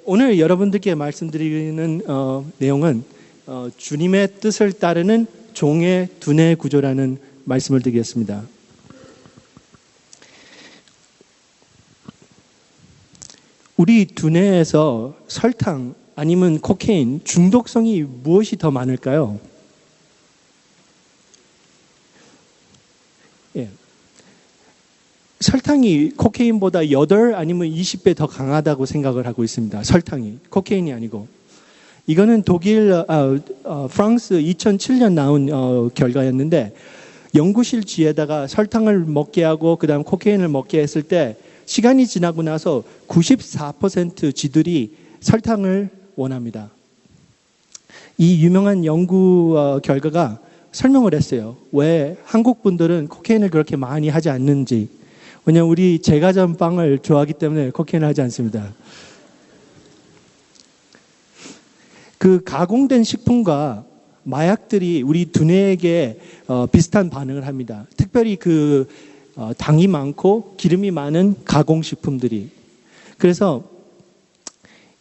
오늘 여러분들께 말씀드리는 내용은 주님의 뜻을 따르는 종의 두뇌 구조라는 말씀을 드리겠습니다. 우리 두뇌에서 설탕 아니면 코케인 중독성이 무엇이 더 많을까요? 설탕이 코케인보다 8 아니면 20배 더 강하다고 생각을 하고 있습니다. 설탕이, 코케인이 아니고. 이거는 프랑스 2007년 나온 결과였는데 연구실 쥐에다가 설탕을 먹게 하고 그다음 코케인을 먹게 했을 때 시간이 지나고 나서 94% 쥐들이 설탕을 원합니다. 이 유명한 연구 결과가 설명을 했어요. 왜 한국 분들은 코케인을 그렇게 많이 하지 않는지. 왜냐하면 우리 제과점 빵을 좋아하기 때문에 코케인을 하지 않습니다. 그 가공된 식품과 마약들이 우리 두뇌에게 비슷한 반응을 합니다. 특별히 당이 많고 기름이 많은 가공식품들이. 그래서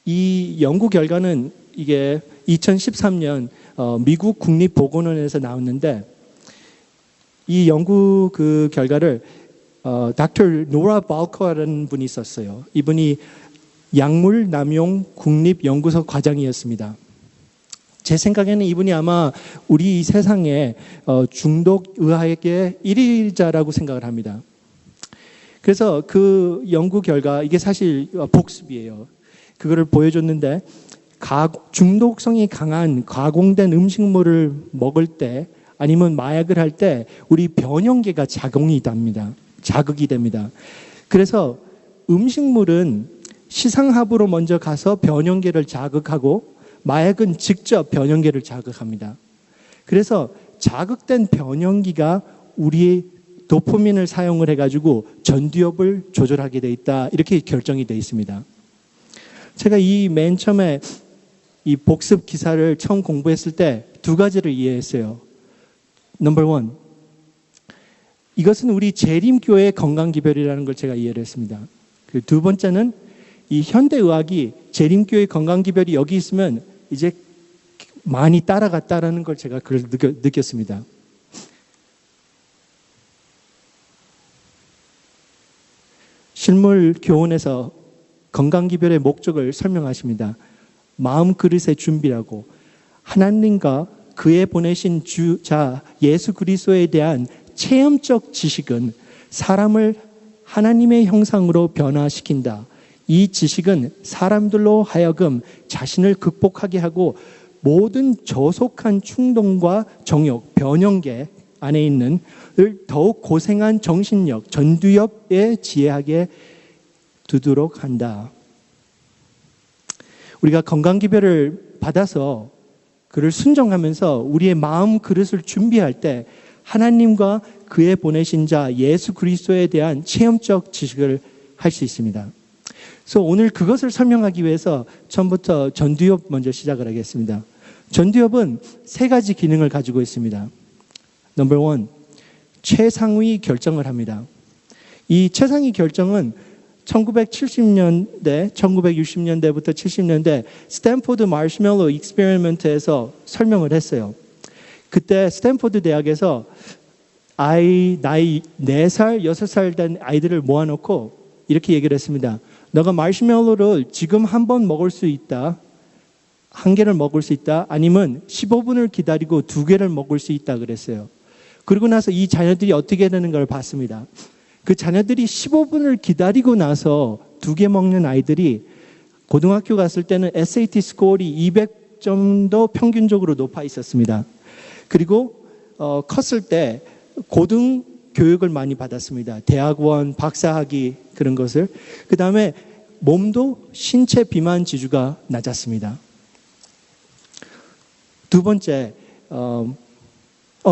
이 연구 결과는 이게 2013년 미국 국립보건원에서 나왔는데 이 연구 결과를 닥터 노라 발커라는 분이 있었어요. 이분이 약물 남용 국립연구소 과장이었습니다. 제 생각에는 이분이 아마 우리 세상에 중독 의학의 1위자라고 생각을 합니다. 그래서 그 연구 결과, 이게 사실 복습이에요. 그거를 보여줬는데 중독성이 강한 가공된 음식물을 먹을 때 아니면 마약을 할 때 우리 변형계가 자극이 됩니다. 그래서 음식물은 시상하부로 먼저 가서 변형계를 자극하고 마약은 직접 변형계를 자극합니다. 그래서 자극된 변형기가 우리의 도파민을 사용을 해가지고 전두엽을 조절하게 돼 있다. 이렇게 결정이 돼 있습니다. 제가 맨 처음에 이 복습 기사를 처음 공부했을 때 2가지를 이해했어요. 넘버 1. 이것은 우리 재림교회의 건강기별이라는 걸 제가 이해를 했습니다. 그 2번째는 이 현대의학이 재림교회의 건강기별이 여기 있으면 이제 많이 따라갔다라는 걸 제가 느꼈습니다. 실물 교훈에서 건강기별의 목적을 설명하십니다. 마음 그릇의 준비라고 하나님과 그의 보내신 주자 예수 그리스도에 대한 체험적 지식은 사람을 하나님의 형상으로 변화시킨다. 이 지식은 사람들로 하여금 자신을 극복하게 하고 모든 저속한 충동과 정욕, 변형계 안에 있는 더욱 고생한 정신력, 전두엽에 지혜하게 두도록 한다. 우리가 건강기별을 받아서 그를 순종하면서 우리의 마음 그릇을 준비할 때 하나님과 그의 보내신 자 예수 그리스도에 대한 체험적 지식을 할 수 있습니다. 그래서 오늘 그것을 설명하기 위해서 처음부터 전두엽 먼저 시작을 하겠습니다. 전두엽은 3가지 기능을 가지고 있습니다. 넘버 1, 최상위 결정을 합니다. 이 최상위 결정은 1970년대, 1960년대부터 70년대 스탠포드 마시멜로 익스페리먼트에서 설명을 했어요. 그때 스탠포드 대학에서 나이 4살, 6살 된 아이들을 모아놓고 이렇게 얘기를 했습니다. 너가 마시멜로를 지금 한 번 먹을 수 있다. 1개를 먹을 수 있다. 아니면 15분을 기다리고 2개를 먹을 수 있다 그랬어요. 그리고 나서 이 자녀들이 어떻게 되는 걸 봤습니다. 그 자녀들이 15분을 기다리고 나서 2개 먹는 아이들이 고등학교 갔을 때는 SAT 스코어이 200점도 평균적으로 높아 있었습니다. 그리고 컸을 때 고등 교육을 많이 받았습니다. 대학원, 박사학위 그런 것을. 그 다음에 몸도 신체 비만 지수가 낮았습니다. 2번째,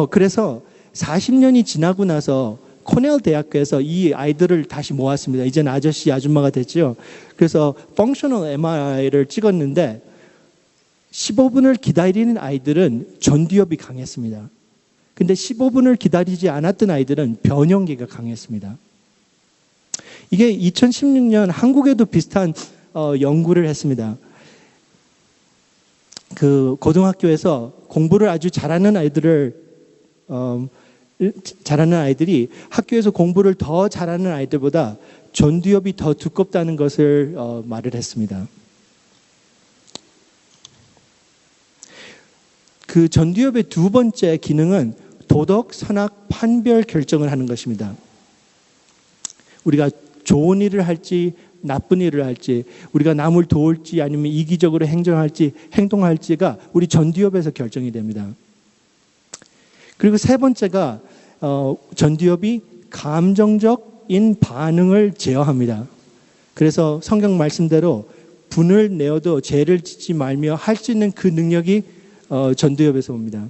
그래서 40년이 지나고 나서 코넬 대학교에서 이 아이들을 다시 모았습니다. 이제는 아저씨, 아줌마가 됐죠. 그래서 펑셔널 MRI를 찍었는데 15분을 기다리는 아이들은 전두엽이 강했습니다. 근데 15분을 기다리지 않았던 아이들은 변형계가 강했습니다. 이게 2016년 한국에도 비슷한 연구를 했습니다. 그 고등학교에서 공부를 아주 잘하는 아이들이 학교에서 공부를 더 잘하는 아이들보다 전두엽이 더 두껍다는 것을 말을 했습니다. 그 전두엽의 두 번째 기능은 도덕, 선악, 판별 결정을 하는 것입니다. 우리가 좋은 일을 할지 나쁜 일을 할지, 우리가 남을 도울지 아니면 이기적으로 행동할지가 우리 전두엽에서 결정이 됩니다. 그리고 세 번째가 전두엽이 감정적인 반응을 제어합니다. 그래서 성경 말씀대로 분을 내어도 죄를 짓지 말며 할 수 있는 그 능력이 전두엽에서 옵니다.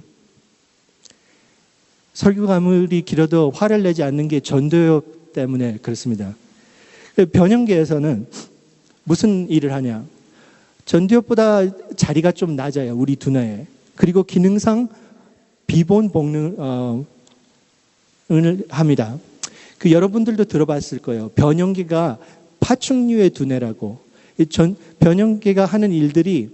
설교가 아무리 길어도 화를 내지 않는 게 전두엽 때문에 그렇습니다. 변형계에서는 무슨 일을 하냐? 전두엽보다 자리가 좀 낮아요. 우리 두뇌에. 그리고 기능상 비본 복능을 합니다. 그 여러분들도 들어봤을 거예요. 변형계가 파충류의 두뇌라고. 변형계가 하는 일들이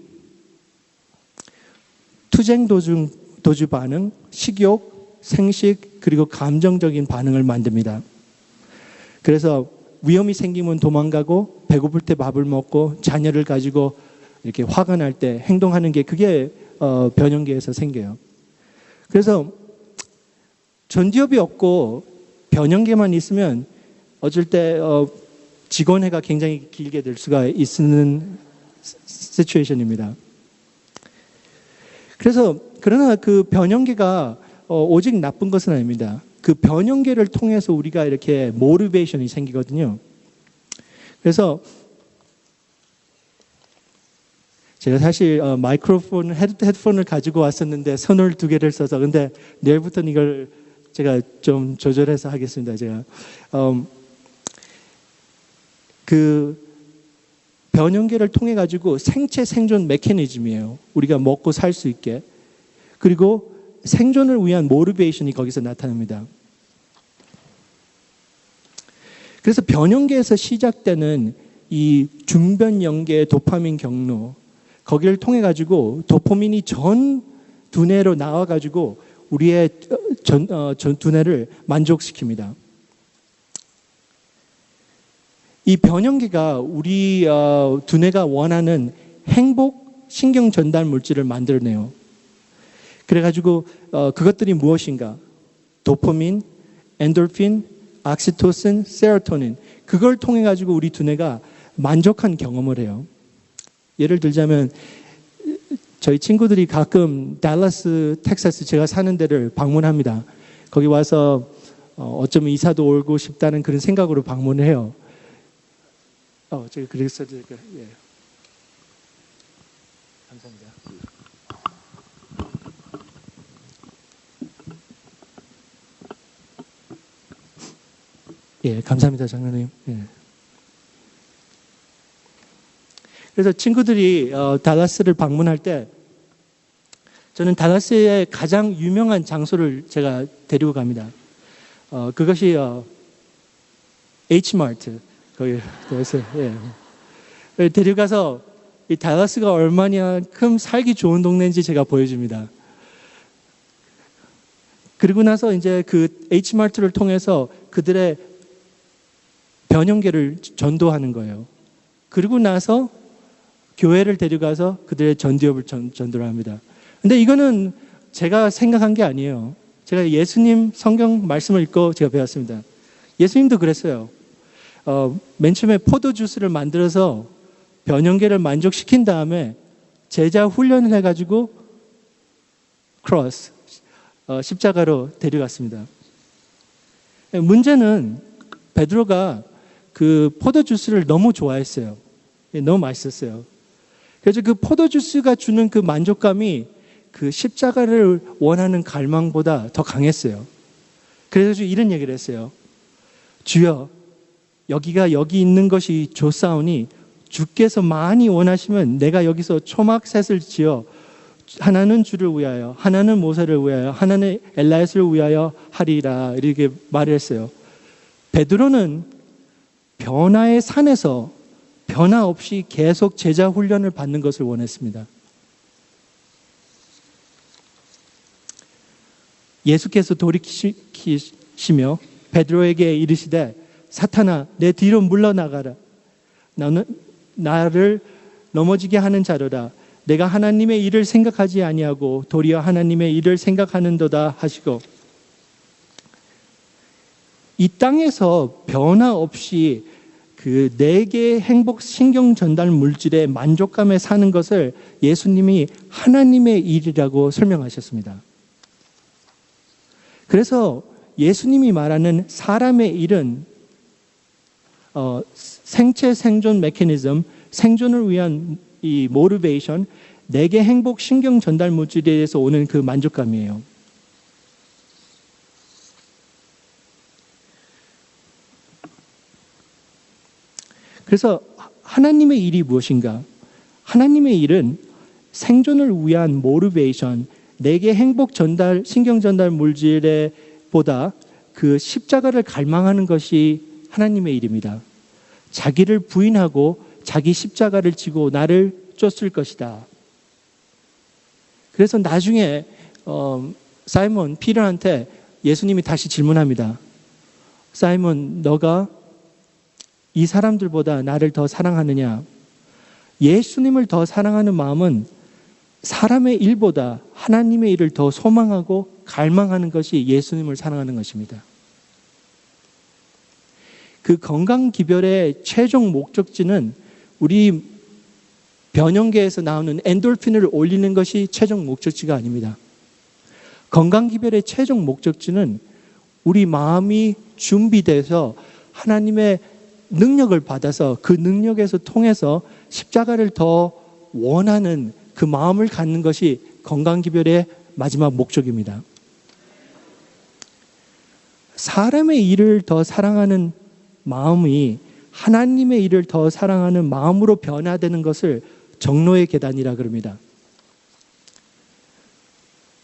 투쟁 도주 반응, 식욕, 생식, 그리고 감정적인 반응을 만듭니다. 그래서 위험이 생기면 도망가고 배고플 때 밥을 먹고 자녀를 가지고 이렇게 화가 날 때 행동하는 게 그게 변형계에서 생겨요. 그래서 전두엽이 없고 변형계만 있으면 어쩔 때 직원회가 굉장히 길게 될 수가 있는 시츄에이션입니다. 그러나 그 변형계가 오직 나쁜 것은 아닙니다. 그 변형계를 통해서 우리가 이렇게 모티베이션이 생기거든요. 그래서 제가 사실 마이크로폰, 헤드폰을 가지고 왔었는데 선을 2개를 써서, 근데 내일부터는 이걸 제가 좀 조절해서 하겠습니다. 제가 그 변형계를 통해 가지고 생체 생존 메커니즘이에요. 우리가 먹고 살 수 있게. 그리고 생존을 위한 모티베이션이 거기서 나타납니다. 그래서 변형계에서 시작되는 이 중변연계의 도파민 경로, 거기를 통해 가지고 도파민이 전 두뇌로 나와 가지고 우리의 전 두뇌를 만족시킵니다. 이 변형계가 우리 두뇌가 원하는 행복 신경 전달 물질을 만들어내요. 그래가지고 그것들이 무엇인가? 도파민, 엔돌핀, oksytocin, 세로토닌. 그걸 통해 가지고 우리 두뇌가 만족한 경험을 해요. 예를 들자면 저희 친구들이 가끔 달라스, 텍사스 제가 사는 데를 방문합니다. 거기 와서 어쩌면 이사도 오고 싶다는 그런 생각으로 방문을 해요. 제가 그래서 예. 감사합니다. 예, 감사합니다, 장로님. 예. 그래서 친구들이 달라스를 방문할 때 저는 달라스의 가장 유명한 장소를 제가 데리고 갑니다. 그것이 H마트. 거기서 예. 데려가서 이 달라스가 얼마만큼 살기 좋은 동네인지 제가 보여줍니다. 그리고 나서 이제 그 H마트를 통해서 그들의 변형계를 전도하는 거예요. 그리고 나서 교회를 데려가서 그들의 전두엽을 전도를 합니다. 근데 이거는 제가 생각한 게 아니에요. 제가 예수님 성경 말씀을 읽고 제가 배웠습니다. 예수님도 그랬어요. 맨 처음에 포도주스를 만들어서 변형계를 만족시킨 다음에 제자 훈련을 해가지고 크로스, 십자가로 데려갔습니다. 문제는 베드로가 그 포도주스를 너무 좋아했어요. 너무 맛있었어요. 그래서 그 포도주스가 주는 그 만족감이 그 십자가를 원하는 갈망보다 더 강했어요. 그래서 이런 얘기를 했어요. 주여, 여기 있는 것이 좋사오니 주께서 많이 원하시면 내가 여기서 초막셋을 지어 하나는 주를 위하여, 하나는 모세를 위하여, 하나는 엘라이스를 위하여 하리라, 이렇게 말을 했어요. 베드로는 변화의 산에서 변화 없이 계속 제자 훈련을 받는 것을 원했습니다. 예수께서 돌이키시며 베드로에게 이르시되 사탄아 내 뒤로 물러나가라. 너는 나를 넘어지게 하는 자로다. 내가 하나님의 일을 생각하지 아니하고 도리어 하나님의 일을 생각하는도다 하시고, 이 땅에서 변화 없이 그 4개의 행복 신경 전달 물질의 만족감에 사는 것을 예수님이 하나님의 일이라고 설명하셨습니다. 그래서 예수님이 말하는 사람의 일은 생체 생존 메커니즘, 생존을 위한 이 모티베이션, 4개 행복 신경 전달 물질에 대해서 오는 그 만족감이에요. 그래서 하나님의 일이 무엇인가? 하나님의 일은 생존을 위한 모티베이션, 4개 행복 전달, 신경 전달 물질에 보다 그 십자가를 갈망하는 것이 하나님의 일입니다. 자기를 부인하고 자기 십자가를 지고 나를 쫓을 것이다. 그래서 나중에 사이몬 피터한테 예수님이 다시 질문합니다. 사이몬, 너가 이 사람들보다 나를 더 사랑하느냐? 예수님을 더 사랑하는 마음은 사람의 일보다 하나님의 일을 더 소망하고 갈망하는 것이 예수님을 사랑하는 것입니다. 그 건강기별의 최종 목적지는 우리 변형계에서 나오는 엔돌핀을 올리는 것이 최종 목적지가 아닙니다. 건강기별의 최종 목적지는 우리 마음이 준비돼서 하나님의 능력을 받아서 그 능력에서 통해서 십자가를 더 원하는 그 마음을 갖는 것이 건강기별의 마지막 목적입니다. 사람의 일을 더 사랑하는 마음이 하나님의 일을 더 사랑하는 마음으로 변화되는 것을 정로의 계단이라 그럽니다.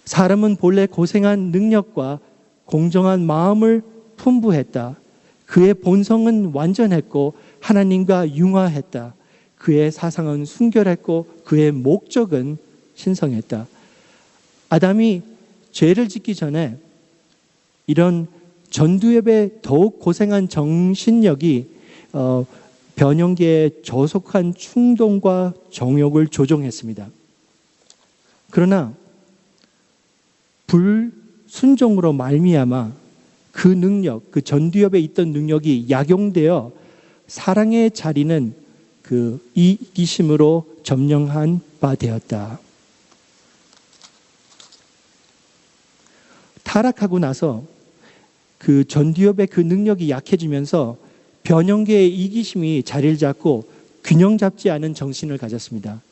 사람은 본래 고생한 능력과 공정한 마음을 풍부했다. 그의 본성은 완전했고 하나님과 융화했다. 그의 사상은 순결했고 그의 목적은 신성했다. 아담이 죄를 짓기 전에 이런 전두엽에 더욱 고생한 정신력이 변형계의 저속한 충동과 정욕을 조종했습니다. 그러나 불순종으로 말미암아 그 능력, 그 전두엽에 있던 능력이 약용되어 사랑의 자리는 그 이기심으로 점령한 바 되었다. 타락하고 나서 그 전두엽의 그 능력이 약해지면서 변형계의 이기심이 자리를 잡고 균형 잡지 않은 정신을 가졌습니다.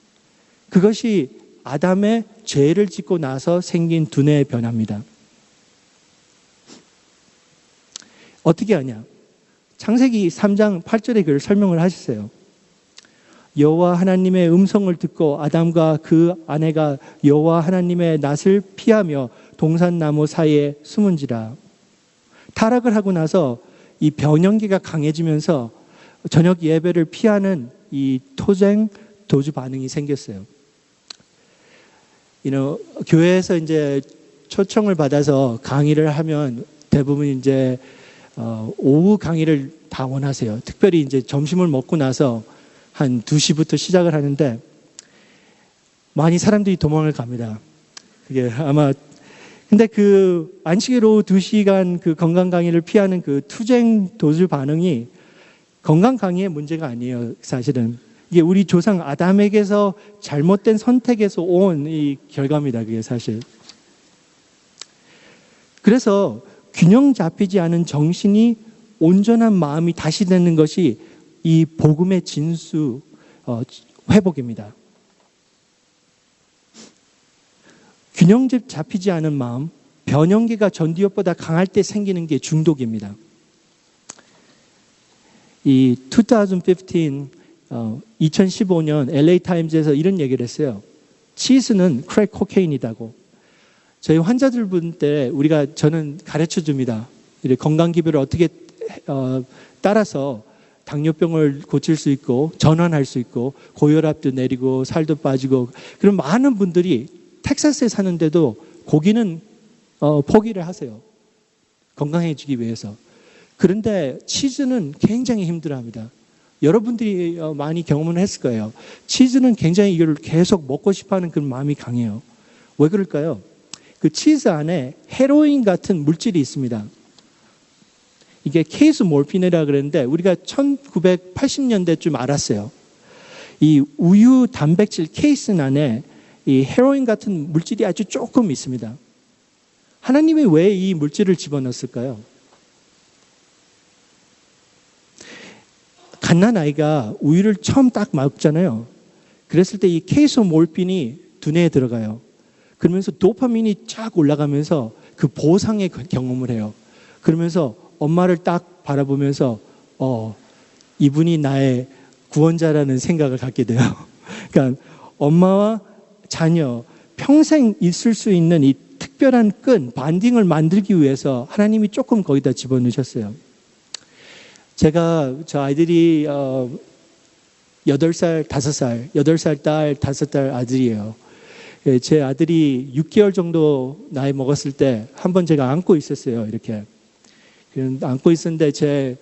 그것이 아담의 죄를 짓고 나서 생긴 두뇌의 변화입니다. 어떻게 하냐? 창세기 3장 8절에 그걸 설명을 하셨어요. 여호와 하나님의 음성을 듣고 아담과 그 아내가 여호와 하나님의 낯을 피하며 동산나무 사이에 숨은지라. 타락을 하고 나서 이 변형계가 강해지면서 저녁 예배를 피하는 이 토쟁 도주 반응이 생겼어요. 교회에서 이제 초청을 받아서 강의를 하면 대부분 이제 오후 강의를 다 원하세요. 특별히 이제 점심을 먹고 나서 한 2시부터 시작을 하는데 많이 사람들이 도망을 갑니다. 그게 아마 근데 그 안식일 오후 2시간 그 건강 강의를 피하는 그 투쟁 도주 반응이 건강 강의의 문제가 아니에요. 사실은 이게 우리 조상 아담에게서 잘못된 선택에서 온 이 결과입니다. 그게 사실. 그래서 균형 잡히지 않은 정신이 온전한 마음이 다시 되는 것이 이 복음의 진수 회복입니다. 균형 잡히지 않은 마음, 변형계가 전두엽보다 강할 때 생기는 게 중독입니다. 이 2015년 LA 타임즈에서 이런 얘기를 했어요. 치즈는 크랙 코케인이다고. 저희 환자들 분 때 저는 가르쳐 줍니다. 건강 기별을 어떻게 따라서 당뇨병을 고칠 수 있고 전환할 수 있고 고혈압도 내리고 살도 빠지고 그런 많은 분들이 텍사스에 사는데도 고기는 포기를 하세요. 건강해지기 위해서. 그런데 치즈는 굉장히 힘들어합니다. 여러분들이 많이 경험을 했을 거예요. 치즈는 굉장히 이걸 계속 먹고 싶어하는 그런 마음이 강해요. 왜 그럴까요? 그 치즈 안에 헤로인 같은 물질이 있습니다. 이게 케이스 몰핀이라 그랬는데 우리가 1980년대쯤 알았어요. 이 우유 단백질 케이스 안에 이 헤로인 같은 물질이 아주 조금 있습니다. 하나님이 왜 이 물질을 집어넣었을까요? 갓난아이가 우유를 처음 딱 먹잖아요. 그랬을 때 이 케이스 몰핀이 두뇌에 들어가요. 그러면서 도파민이 쫙 올라가면서 그 보상의 경험을 해요. 그러면서 엄마를 딱 바라보면서 이분이 나의 구원자라는 생각을 갖게 돼요. 그러니까 엄마와 자녀 평생 있을 수 있는 이 특별한 끈, 반딩을 만들기 위해서 하나님이 조금 거기다 집어넣으셨어요. 제가 저 아이들이 8살, 5살, 8살 딸, 5살 아들이에요. 제 아들이 6개월 정도 나이 먹었을 때 한 번 제가 안고 있었어요. 이렇게. 안고 있었는데 제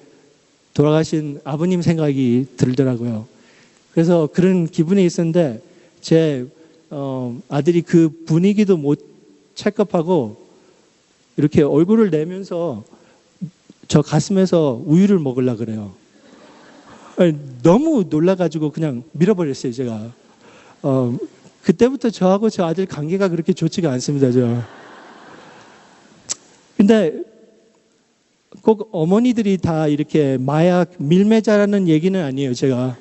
돌아가신 아버님 생각이 들더라고요. 그래서 그런 기분이 있었는데 제 아들이 그 분위기도 못 체크업하고 이렇게 얼굴을 내면서 저 가슴에서 우유를 먹으려고 그래요. 너무 놀라가지고 그냥 밀어버렸어요, 제가. 그때부터 저하고 저 아들 관계가 그렇게 좋지가 않습니다, 저. 근데 꼭 어머니들이 다 이렇게 마약 밀매자라는 얘기는 아니에요, 제가.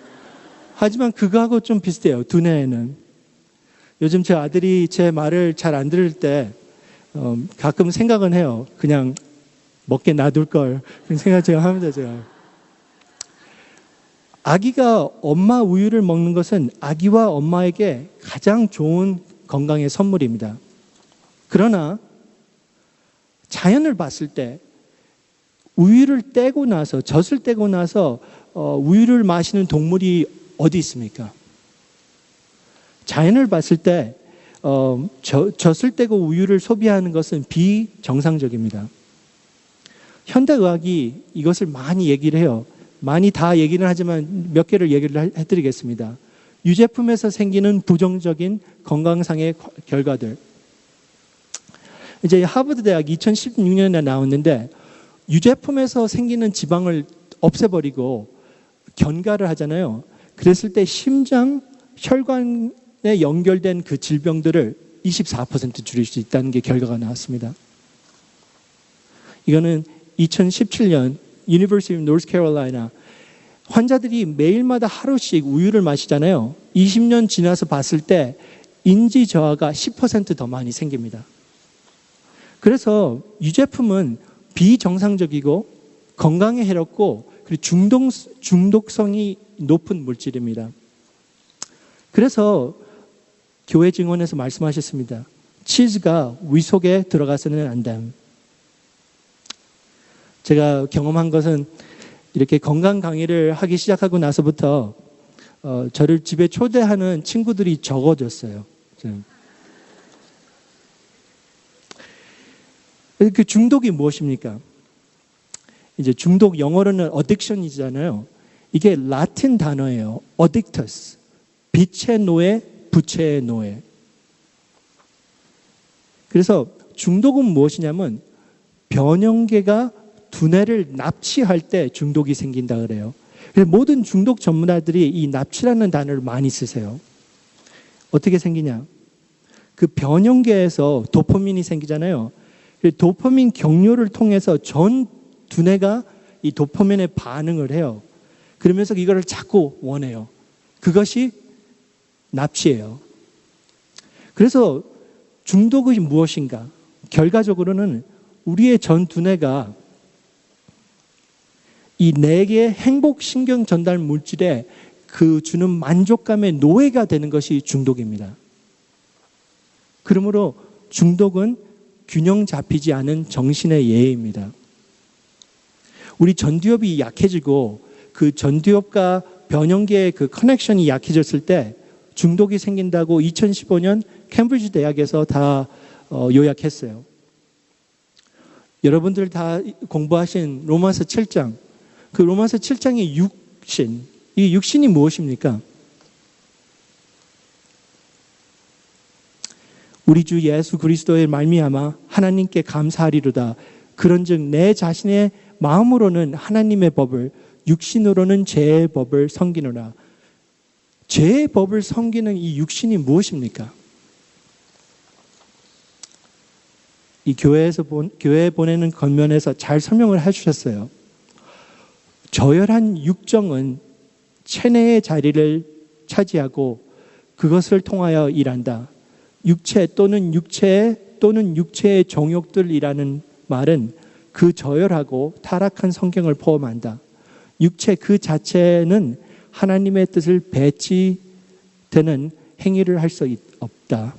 하지만 그거하고 좀 비슷해요, 두뇌에는. 요즘 제 아들이 제 말을 잘 안 들을 때 가끔 생각은 해요. 그냥 먹게 놔둘 걸. 그런 생각 제가 합니다, 제가. 아기가 엄마 우유를 먹는 것은 아기와 엄마에게 가장 좋은 건강의 선물입니다. 그러나 자연을 봤을 때 우유를 떼고 나서, 젖을 떼고 나서 우유를 마시는 동물이 어디 있습니까? 자연을 봤을 때 젖을 떼고 우유를 소비하는 것은 비정상적입니다. 현대의학이 이것을 많이 얘기를 해요. 많이 다 얘기는 하지만 몇 개를 얘기를 해드리겠습니다. 유제품에서 생기는 부정적인 건강상의 결과들. 이제 하버드 대학 2016년에 나왔는데 유제품에서 생기는 지방을 없애버리고 견과를 하잖아요. 그랬을 때 심장, 혈관에 연결된 그 질병들을 24% 줄일 수 있다는 게 결과가 나왔습니다. 이거는 2017년 University of North Carolina 환자들이 매일마다 하루씩 우유를 마시잖아요. 20년 지나서 봤을 때 인지 저하가 10% 더 많이 생깁니다. 그래서 유제품은 비정상적이고 건강에 해롭고 그리고 중독성이 높은 물질입니다. 그래서 교회 증언에서 말씀하셨습니다. 치즈가 위 속에 들어가서는 안 됨. 제가 경험한 것은 이렇게 건강 강의를 하기 시작하고 나서부터 저를 집에 초대하는 친구들이 적어졌어요. 그 중독이 무엇입니까? 이제 중독 영어로는 addiction이잖아요. 이게 라틴 단어예요. addictus. 빛의 노예, 부채의 노예. 그래서 중독은 무엇이냐면 변형계가 두뇌를 납치할 때 중독이 생긴다 그래요. 그래서 모든 중독 전문가들이 이 납치라는 단어를 많이 쓰세요. 어떻게 생기냐? 그 변형계에서 도파민이 생기잖아요. 도파민 경로를 통해서 전 두뇌가 이 도파민에 반응을 해요. 그러면서 이거를 자꾸 원해요. 그것이 납치예요. 그래서 중독이 무엇인가? 결과적으로는 우리의 전 두뇌가 이 네 개의 행복 신경 전달 물질에 그 주는 만족감의 노예가 되는 것이 중독입니다. 그러므로 중독은 균형 잡히지 않은 정신의 예입니다. 우리 전두엽이 약해지고 그 전두엽과 변형계의 그 커넥션이 약해졌을 때 중독이 생긴다고 2015년 캠브리지 대학에서 다 요약했어요. 여러분들 다 공부하신 로마서 7장, 그 로마서 7장의 육신, 이 육신이 무엇입니까? 우리 주 예수 그리스도의 말미암아 하나님께 감사하리로다. 그런즉 내 자신의 마음으로는 하나님의 법을, 육신으로는 죄의 법을 섬기노라. 죄의 법을 섬기는 이 육신이 무엇입니까? 이 교회에 보내는 권면에서 잘 설명을 해주셨어요. 저열한 육정은 체내의 자리를 차지하고 그것을 통하여 일한다. 육체 또는 육체의 정욕들이라는 말은 그 저열하고 타락한 성경을 포함한다. 육체 그 자체는 하나님의 뜻을 배치되는 행위를 할 수 없다.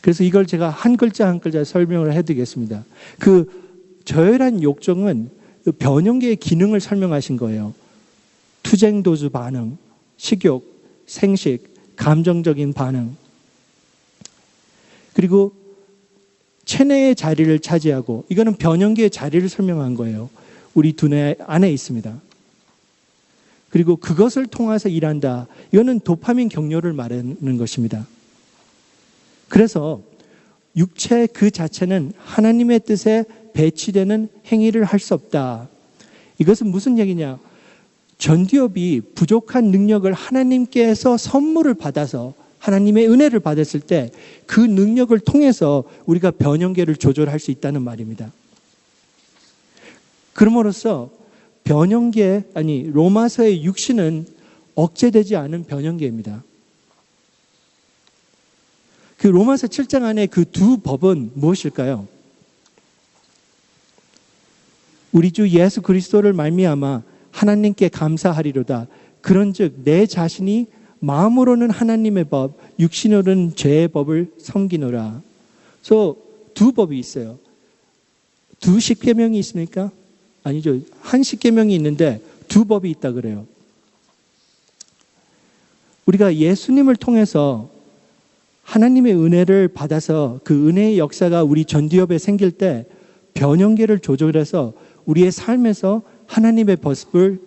그래서 이걸 제가 한 글자 한 글자 설명을 해드리겠습니다. 그 저열한 욕정은 변형계의 기능을 설명하신 거예요. 투쟁도주 반응, 식욕, 생식, 감정적인 반응. 그리고 체내의 자리를 차지하고, 이거는 변형계의 자리를 설명한 거예요. 우리 두뇌 안에 있습니다. 그리고 그것을 통해서 일한다. 이거는 도파민 경로를 말하는 것입니다. 그래서 육체 그 자체는 하나님의 뜻에 배치되는 행위를 할 수 없다. 이것은 무슨 얘기냐? 전두엽이 부족한 능력을 하나님께서 선물을 받아서 하나님의 은혜를 받았을 때 그 능력을 통해서 우리가 변형계를 조절할 수 있다는 말입니다. 그럼으로써 로마서의 육신은 억제되지 않은 변형계입니다. 그 로마서 7장 안에 그 두 법은 무엇일까요? 우리 주 예수 그리스도를 말미암아 하나님께 감사하리로다. 그런즉 내 자신이 마음으로는 하나님의 법, 육신으로는 죄의 법을 섬기노라. 그래서 두 법이 있어요. 두 십계명이 있습니까? 아니죠. 한 십계명이 있는데 두 법이 있다 그래요. 우리가 예수님을 통해서 하나님의 은혜를 받아서 그 은혜의 역사가 우리 전두엽에 생길 때 변형계를 조절해서 우리의 삶에서 하나님의 법을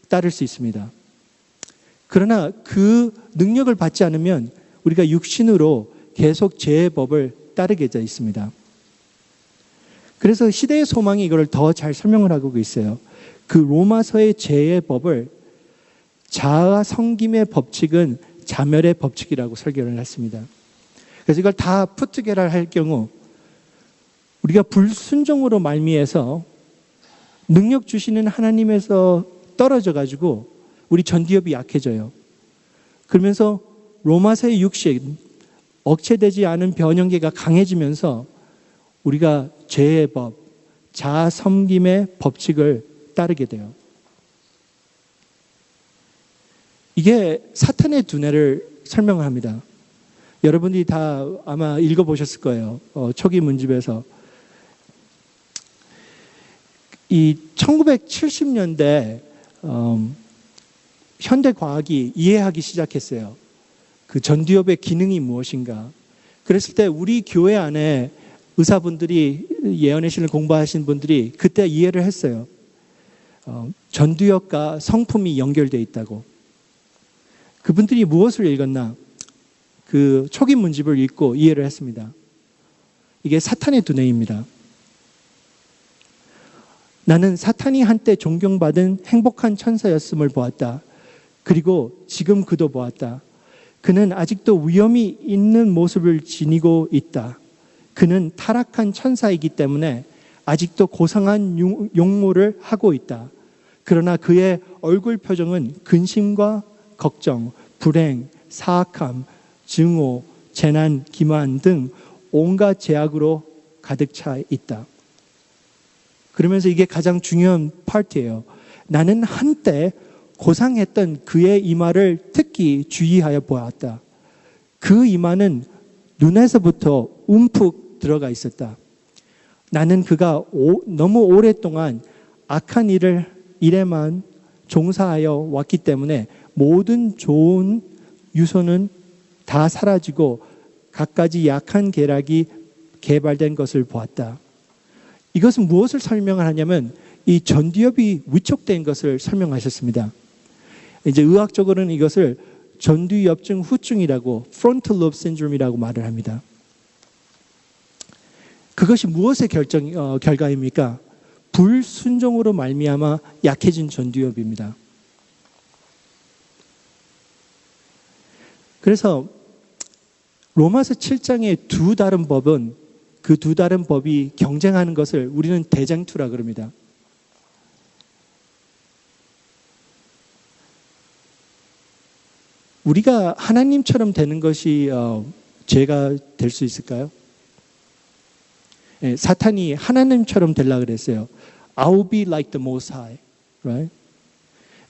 따를 수 있습니다. 그러나 그 능력을 받지 않으면 우리가 육신으로 계속 죄의 법을 따르게 되어 있습니다. 그래서 시대의 소망이 이걸 더 잘 설명을 하고 있어요. 그 로마서의 죄의 법을 자아 섬김의 법칙은 자멸의 법칙이라고 설교를 했습니다. 그래서 이걸 다 푸트게를 할 경우 우리가 불순종으로 말미에서 능력 주시는 하나님에서 떨어져 가지고 우리 전두엽이 약해져요. 그러면서 로마서의 육신, 억제되지 않은 변형계가 강해지면서 우리가 죄의 법, 자아 섬김의 법칙을 따르게 돼요. 이게 사탄의 두뇌를 설명합니다. 여러분들이 다 아마 읽어보셨을 거예요. 초기 문집에서. 이 1970년대 현대 과학이 이해하기 시작했어요. 그 전두엽의 기능이 무엇인가. 그랬을 때 우리 교회 안에 의사분들이, 예언의 신을 공부하신 분들이 그때 이해를 했어요. 전두엽과 성품이 연결되어 있다고. 그분들이 무엇을 읽었나? 그 초기 문집을 읽고 이해를 했습니다. 이게 사탄의 두뇌입니다. 나는 사탄이 한때 존경받은 행복한 천사였음을 보았다. 그리고 지금 그도 보았다. 그는 아직도 위험이 있는 모습을 지니고 있다. 그는 타락한 천사이기 때문에 아직도 고상한 용모를 하고 있다. 그러나 그의 얼굴 표정은 근심과 걱정, 불행, 사악함, 증오, 재난, 기만 등 온갖 죄악으로 가득 차 있다. 그러면서 이게 가장 중요한 파트예요. 나는 한때 고상했던 그의 이마를 특히 주의하여 보았다. 그 이마는 눈에서부터 움푹 들어가 있었다. 나는 그가 너무 오랫동안 악한 일을 일에만 종사하여 왔기 때문에 모든 좋은 유소는 다 사라지고 갖가지 약한 계략이 개발된 것을 보았다. 이것은 무엇을 설명을 하냐면 이 전두엽이 위축된 것을 설명하셨습니다. 이제 의학적으로는 이것을 전두엽증 후증이라고 frontal lobe syndrome이라고 말을 합니다. 그것이 무엇의 결과입니까? 불순종으로 말미암아 약해진 전두엽입니다. 그래서 로마서 7장의 두 다른 법은 그 두 다른 법이 경쟁하는 것을 우리는 대쟁투라 그럽니다. 우리가 하나님처럼 되는 것이 죄가 될 수 있을까요? 네, 사탄이 하나님처럼 되려고 그랬어요. I'll be like the Most High. Right?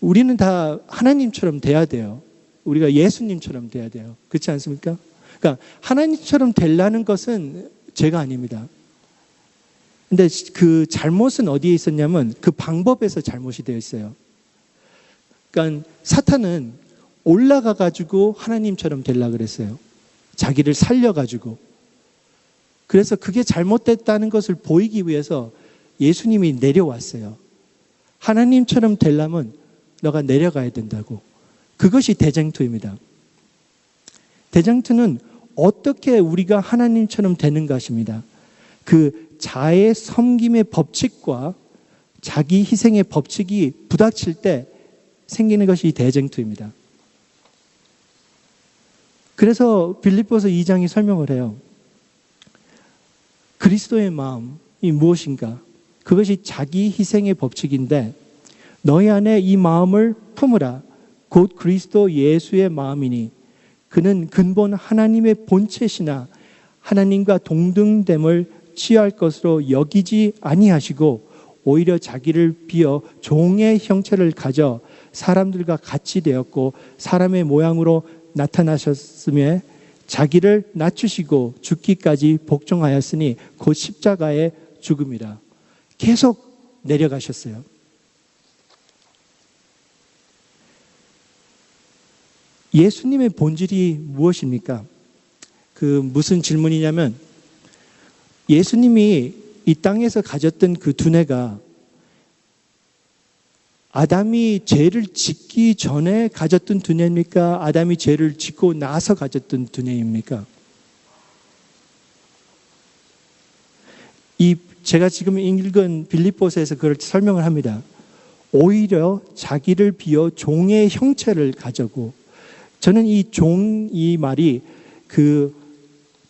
우리는 다 하나님처럼 돼야 돼요. 우리가 예수님처럼 돼야 돼요. 그렇지 않습니까? 그러니까 하나님처럼 되려는 것은 죄가 아닙니다. 근데 그 잘못은 어디에 있었냐면 그 방법에서 잘못이 되어 있어요. 그러니까 사탄은 올라가가지고 하나님처럼 되려고 그랬어요. 자기를 살려가지고. 그래서 그게 잘못됐다는 것을 보이기 위해서 예수님이 내려왔어요. 하나님처럼 되려면 너가 내려가야 된다고. 그것이 대쟁투입니다. 대쟁투는 어떻게 우리가 하나님처럼 되는 것입니다. 그 자의 섬김의 법칙과 자기 희생의 법칙이 부닥칠 때 생기는 것이 대쟁투입니다. 그래서 빌립보서 2장이 설명을 해요. 그리스도의 마음이 무엇인가? 그것이 자기 희생의 법칙인데 너희 안에 이 마음을 품으라. 곧 그리스도 예수의 마음이니 그는 근본 하나님의 본체시나 하나님과 동등됨을 취할 것으로 여기지 아니하시고 오히려 자기를 비어 종의 형체를 가져 사람들과 같이 되었고 사람의 모양으로 나타나셨으며 자기를 낮추시고 죽기까지 복종하였으니 곧 십자가의 죽음이라. 계속 내려가셨어요. 예수님의 본질이 무엇입니까? 무슨 질문이냐면 예수님이 이 땅에서 가졌던 그 두뇌가 아담이 죄를 짓기 전에 가졌던 두뇌입니까? 아담이 죄를 짓고 나서 가졌던 두뇌입니까? 제가 지금 읽은 빌립보서에서 그걸 설명을 합니다. 오히려 자기를 비어 종의 형체를 가져고 저는 이 말이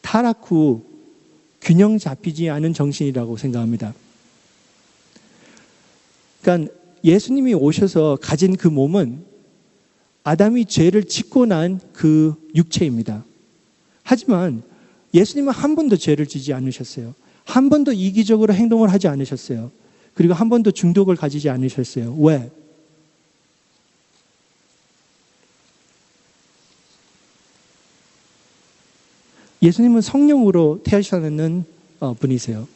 타락 후 균형 잡히지 않은 정신이라고 생각합니다. 그러니까 예수님이 오셔서 가진 그 몸은 아담이 죄를 짓고 난 그 육체입니다. 하지만 예수님은 한 번도 죄를 지지 않으셨어요. 한 번도 이기적으로 행동을 하지 않으셨어요. 그리고 한 번도 중독을 가지지 않으셨어요. 왜? 예수님은 성령으로 태어나는 분이세요.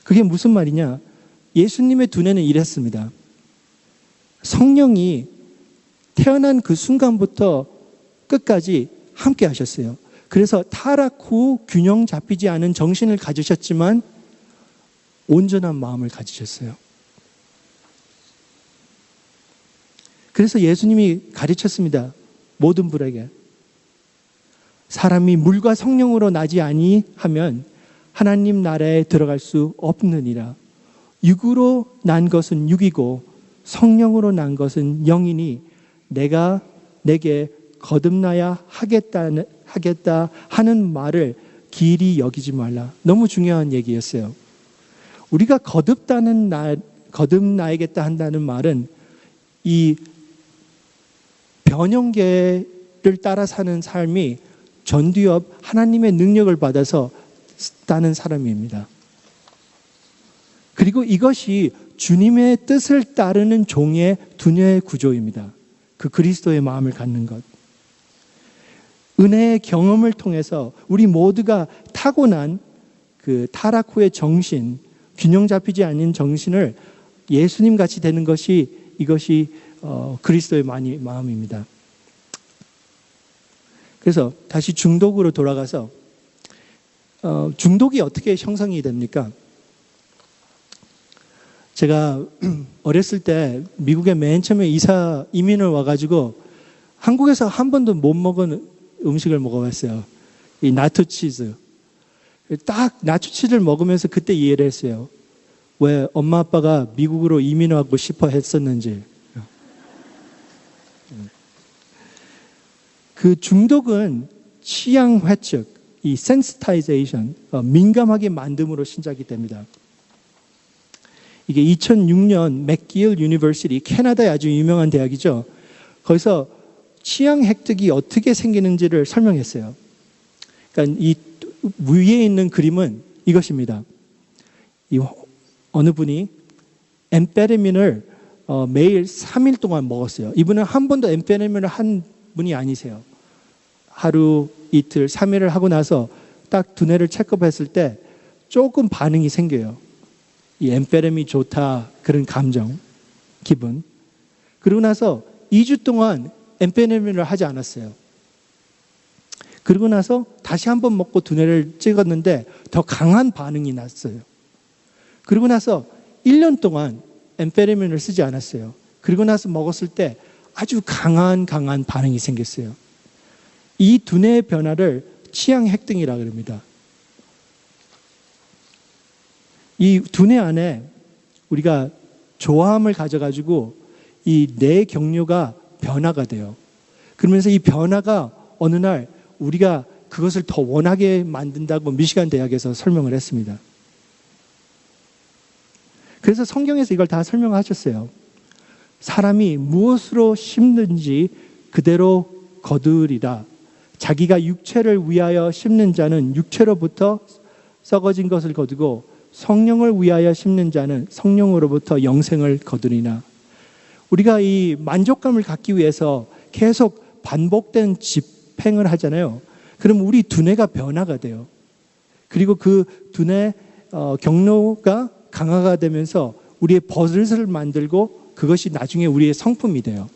그게 무슨 말이냐? 예수님의 두뇌는 이랬습니다. 성령이 태어난 그 순간부터 끝까지 함께 하셨어요. 그래서 타락 후 균형 잡히지 않은 정신을 가지셨지만 온전한 마음을 가지셨어요. 그래서 예수님이 가르쳤습니다. 모든 분에게. 사람이 물과 성령으로 나지 아니하면 하나님 나라에 들어갈 수 없느니라. 육으로 난 것은 육이고 성령으로 난 것은 영이니 내가 내게 거듭나야 하겠다 하는 말을 기일이 여기지 말라. 너무 중요한 얘기였어요. 우리가 거듭나야겠다 한다는 말은 이 변형계를 따라 사는 삶이 전두엽 하나님의 능력을 받아서 따는 사람입니다. 그리고 이것이 주님의 뜻을 따르는 종의 두뇌의 구조입니다. 그 그리스도의 마음을 갖는 것. 은혜의 경험을 통해서 우리 모두가 타고난 그 타락 후의 정신, 균형 잡히지 않은 정신을 예수님 같이 되는 것이 이것이 그리스도의 마음입니다. 그래서 다시 중독으로 돌아가서 중독이 어떻게 형성이 됩니까? 제가 어렸을 때 미국에 맨 처음에 이민을 와가지고 한국에서 한 번도 못 먹은 음식을 먹어봤어요. 이 나초치즈. 딱 나초치즈를 먹으면서 그때 이해를 했어요. 왜 엄마 아빠가 미국으로 이민하고 싶어 했었는지. 그 중독은 취향 회측, 이 sensitization, 민감하게 만듦으로 시작이 됩니다. 이게 2006년 맥길 유니버시티, 캐나다의 아주 유명한 대학이죠. 거기서 취향 획득이 어떻게 생기는지를 설명했어요. 그러니까 이 위에 있는 그림은 이것입니다. 이 어느 분이 엠페타민을 매일 3일 동안 먹었어요. 이분은 한 번도 엠페타민을 한 분이 아니세요. 하루, 이틀, 3일을 하고 나서 딱 두뇌를 체크업했을 때 조금 반응이 생겨요. 이 엠페타민이 좋다, 그런 감정, 기분. 그러고 나서 2주 동안 엠페타민을 하지 않았어요. 그러고 나서 다시 한 번 먹고 두뇌를 찍었는데 더 강한 반응이 났어요. 그러고 나서 1년 동안 엠페타민을 쓰지 않았어요. 그러고 나서 먹었을 때 아주 강한 반응이 생겼어요. 이 두뇌의 변화를 취향 획득이라고 합니다. 이 두뇌 안에 우리가 좋아함을 가져가지고 이 뇌 경로가 변화가 돼요. 그러면서 이 변화가 어느 날 우리가 그것을 더 원하게 만든다고 미시간 대학에서 설명을 했습니다. 그래서 성경에서 이걸 다 설명하셨어요. 사람이 무엇으로 심는지 그대로 거두리라. 자기가 육체를 위하여 심는 자는 육체로부터 썩어진 것을 거두고 성령을 위하여 심는 자는 성령으로부터 영생을 거두리나. 우리가 이 만족감을 갖기 위해서 계속 반복된 집행을 하잖아요. 그럼 우리 두뇌가 변화가 돼요. 그리고 그 두뇌 경로가 강화가 되면서 우리의 버릇을 만들고 그것이 나중에 우리의 성품이 돼요.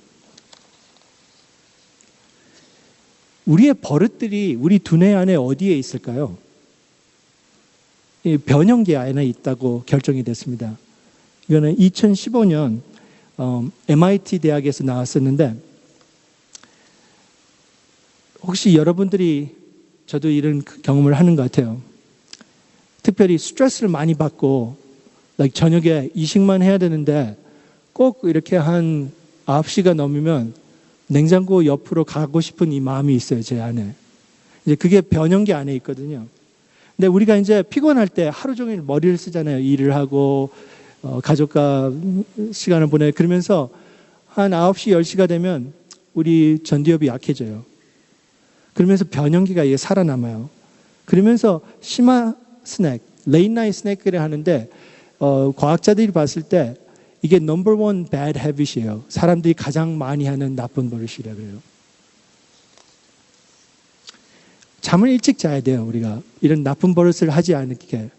우리의 버릇들이 우리 두뇌 안에 어디에 있을까요? 이 변형계 안에 있다고 결정이 됐습니다. 이거는 2015년 MIT 대학에서 나왔었는데, 혹시 여러분들이, 저도 이런 경험을 하는 것 같아요. 특별히 스트레스를 많이 받고 저녁에 이식만 해야 되는데 꼭 이렇게 한 9시가 넘으면 냉장고 옆으로 가고 싶은 이 마음이 있어요, 제 안에. 이제 그게 변형계 안에 있거든요. 근데 우리가 이제 피곤할 때 하루 종일 머리를 쓰잖아요. 일을 하고 가족과 시간을 보내. 그러면서 한 9시, 10시가 되면 우리 전두엽이 약해져요. 그러면서 변형기가 이게 살아남아요. 그러면서 심화 스낵, 레이트 나이트 스낵을 하는데 과학자들이 봤을 때 이게 넘버 원 bad habit이에요. 사람들이 가장 많이 하는 나쁜 버릇이라 그래요. 잠을 일찍 자야 돼요, 우리가. 이런 나쁜 버릇을 하지 않게.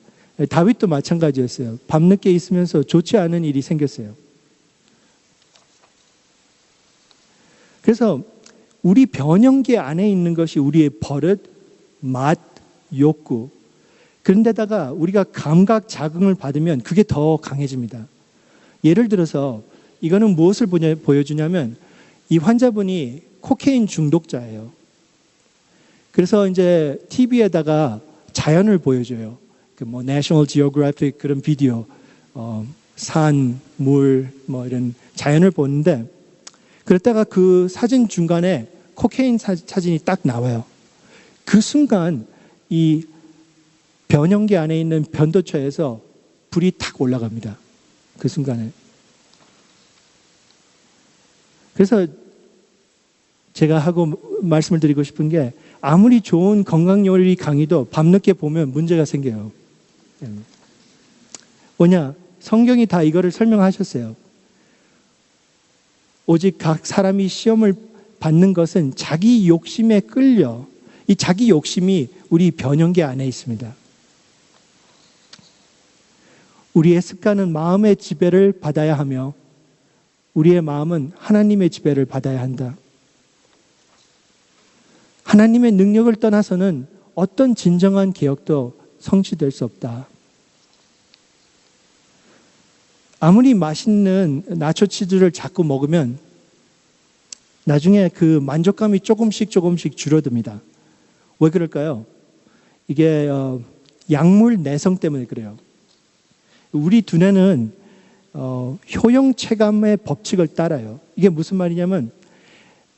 다윗도 마찬가지였어요. 밤늦게 있으면서 좋지 않은 일이 생겼어요. 그래서 우리 변형계 안에 있는 것이 우리의 버릇, 맛, 욕구. 그런데다가 우리가 감각 자극을 받으면 그게 더 강해집니다. 예를 들어서 이거는 무엇을 보여주냐면 이 환자분이 코케인 중독자예요. 그래서 이제 TV에다가 자연을 보여줘요. 뭐 National Geographic 그런 비디오, 산, 물, 뭐 이런 자연을 보는데, 그랬다가 그 사진 중간에 코케인 사진이 딱 나와요. 그 순간 이 변형계 안에 있는 변도체에서 불이 탁 올라갑니다. 그 순간에. 그래서 제가 말씀을 드리고 싶은 게, 아무리 좋은 건강 요리 강의도 밤늦게 보면 문제가 생겨요. 뭐냐? 성경이 다 이거를 설명하셨어요. 오직 각 사람이 시험을 받는 것은 자기 욕심에 끌려, 이 자기 욕심이 우리 변형계 안에 있습니다. 우리의 습관은 마음의 지배를 받아야 하며 우리의 마음은 하나님의 지배를 받아야 한다. 하나님의 능력을 떠나서는 어떤 진정한 개혁도 성취될 수 없다. 아무리 맛있는 나초 치즈를 자꾸 먹으면 나중에 그 만족감이 조금씩 줄어듭니다. 왜 그럴까요? 이게 약물 내성 때문에 그래요. 우리 두뇌는 효용 체감의 법칙을 따라요. 이게 무슨 말이냐면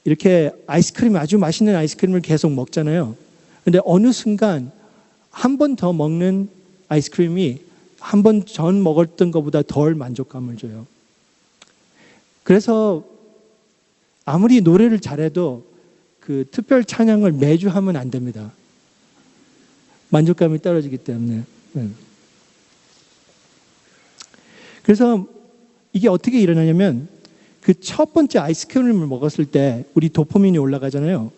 이렇게 아이스크림, 아주 맛있는 아이스크림을 계속 먹잖아요. 근데 어느 순간 한 번 더 먹는 아이스크림이 한 번 전 먹었던 것보다 덜 만족감을 줘요. 그래서 아무리 노래를 잘해도 그 특별 찬양을 매주 하면 안 됩니다. 만족감이 떨어지기 때문에. 그래서 이게 어떻게 일어나냐면 그 첫 번째 아이스크림을 먹었을 때 우리 도파민이 올라가잖아요.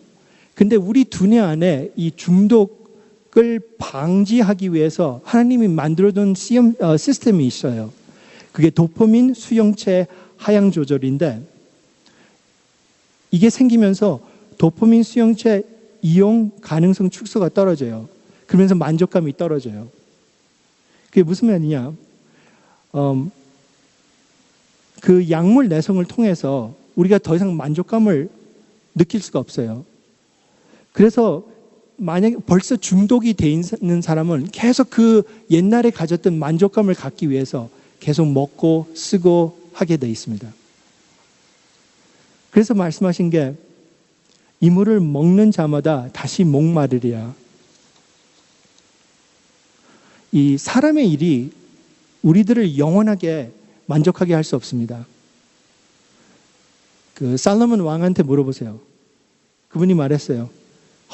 근데 우리 두뇌 안에 이 중독을 방지하기 위해서 하나님이 만들어둔 시스템이 있어요. 그게 도파민 수용체 하향 조절인데 이게 생기면서 도파민 수용체 이용 가능성 축소가 떨어져요. 그러면서 만족감이 떨어져요. 그게 무슨 말이냐? 그 약물 내성을 통해서 우리가 더 이상 만족감을 느낄 수가 없어요. 그래서 만약에 벌써 중독이 돼 있는 사람은 계속 그 옛날에 가졌던 만족감을 갖기 위해서 계속 먹고 쓰고 하게 돼 있습니다. 그래서 말씀하신 게 이물을 먹는 자마다 다시 목마르리라. 이 사람의 일이 우리들을 영원하게 만족하게 할 수 없습니다. 그 살로몬 왕한테 물어보세요. 그분이 말했어요.